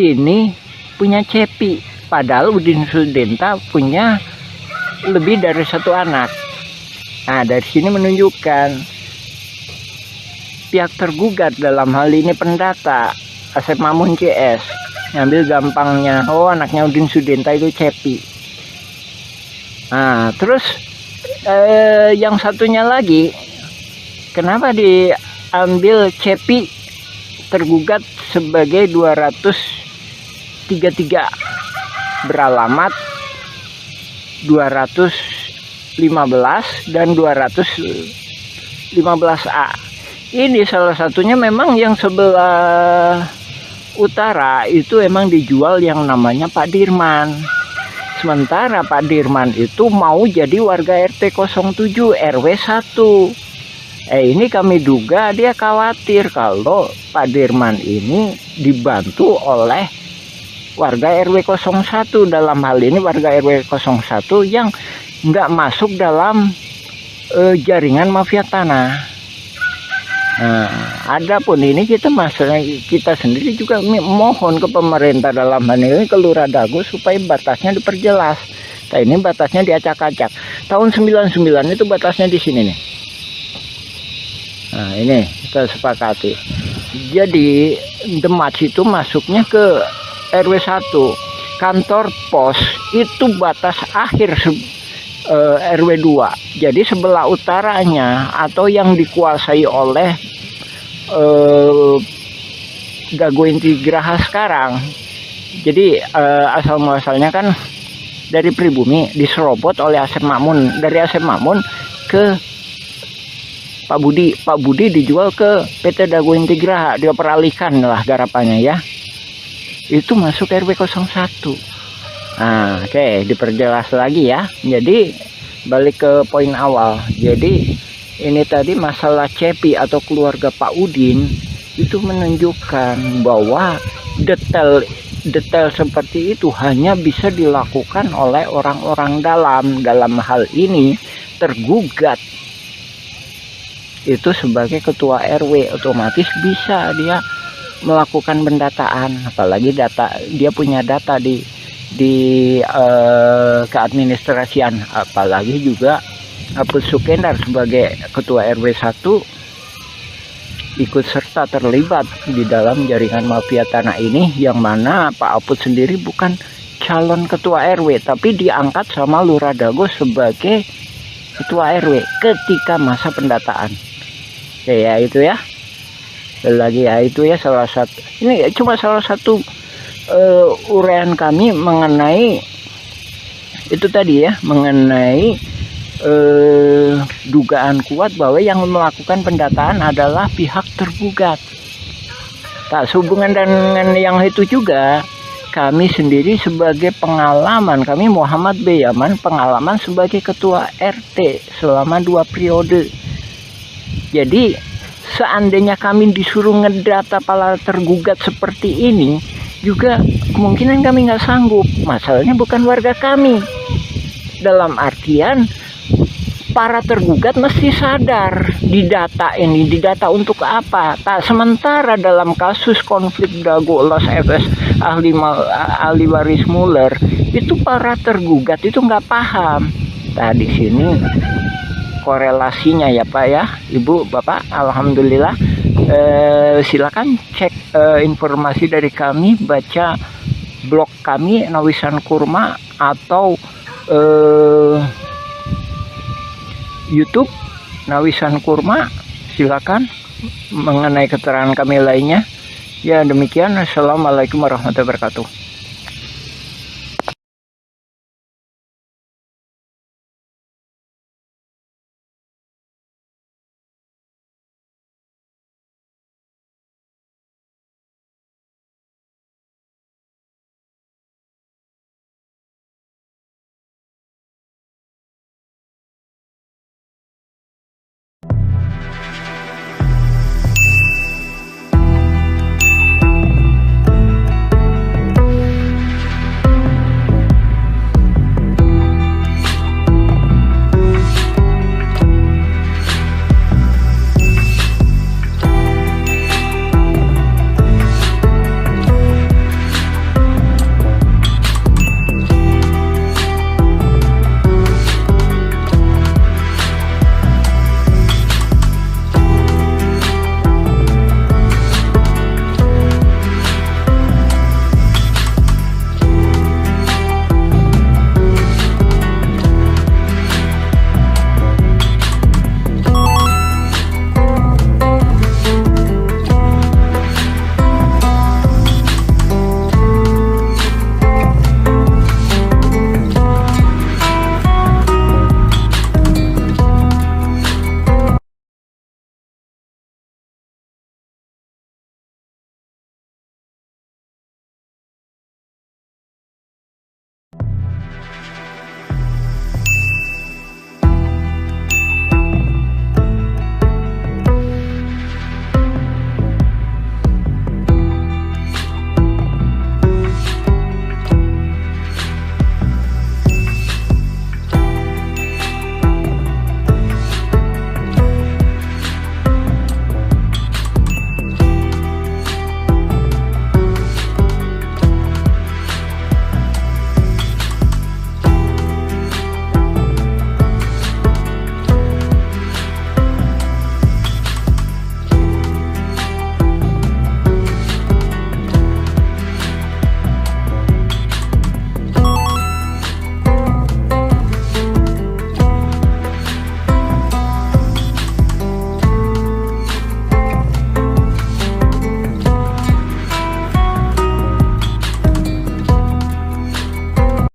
ini punya Cepi? Padahal Udin Sudenta punya lebih dari 1 anak. Dari sini menunjukkan pihak tergugat, dalam hal ini pendata Asep Makmun CS, ngambil gampangnya, anaknya Udin Sudenta itu Cepi. Terus yang satunya lagi, kenapa diambil Cepi tergugat sebagai 233 beralamat 215 dan 215 15A. Ini salah satunya memang yang sebelah utara itu emang dijual yang namanya Pak Dirman. Sementara Pak Dirman itu mau jadi warga RT 07 RW 1. Ini kami duga dia khawatir kalau Pak Dirman ini dibantu oleh warga RW 01, dalam hal ini warga RW 01 yang nggak masuk dalam jaringan mafia tanah. Nah, adapun ini kita sendiri juga mohon ke pemerintah, dalam hal ini ke Lurah Dago, supaya batasnya diperjelas. Nah, ini batasnya diacak-acak. Tahun 99 itu batasnya di sini nih. Nah, ini kita sepakati. Jadi Demak itu masuknya ke RW 1. Kantor pos itu batas akhir RW 2. Jadi sebelah utaranya atau yang dikuasai oleh Dago Inti Graha sekarang. Jadi asal muasalnya kan dari pribumi diserobot oleh Asep Makmun. Dari Asep Makmun ke Pak Budi. Pak Budi dijual ke PT Dago Inti Graha, dia peralihkan lah garapannya ya. Itu masuk RW 01. Nah, oke, diperjelas lagi ya. Jadi balik ke poin awal. Jadi ini tadi masalah Cepi atau keluarga Pak Udin itu menunjukkan bahwa detail seperti itu hanya bisa dilakukan oleh orang-orang dalam hal ini tergugat itu sebagai ketua RW, otomatis bisa dia melakukan pendataan, apalagi dia punya data di keadministrasian, apalagi juga Apus Sukendar sebagai ketua RW 1 ikut serta terlibat di dalam jaringan mafia tanah ini, yang mana Pak Apus sendiri bukan calon ketua RW tapi diangkat sama Lurah Dago sebagai ketua RW ketika masa pendataan. Oke ya, itu ya. Lagi ya, itu ya salah satu, ini cuma salah satu uraian kami mengenai itu tadi ya, mengenai dugaan kuat bahwa yang melakukan pendataan adalah pihak tergugat. Tak sehubungan dengan yang itu juga, kami sendiri sebagai pengalaman, kami Muhammad B. Yaman, pengalaman sebagai ketua RT selama 2 periode. Jadi seandainya kami disuruh ngedata para tergugat seperti ini, juga kemungkinan kami nggak sanggup. Masalahnya bukan warga kami. Dalam artian para tergugat mesti sadar didata ini, didata untuk apa. Tak sementara dalam kasus konflik Dago Los FS ahli waris Muller itu para tergugat itu nggak paham. Nah di sini korelasinya ya Pak ya, Ibu, Bapak, alhamdulillah. Silakan cek informasi dari kami, baca blog kami Nawisan Kurma atau YouTube Nawisan Kurma, silakan mengenai keterangan kami lainnya. Ya demikian, assalamualaikum warahmatullahi wabarakatuh.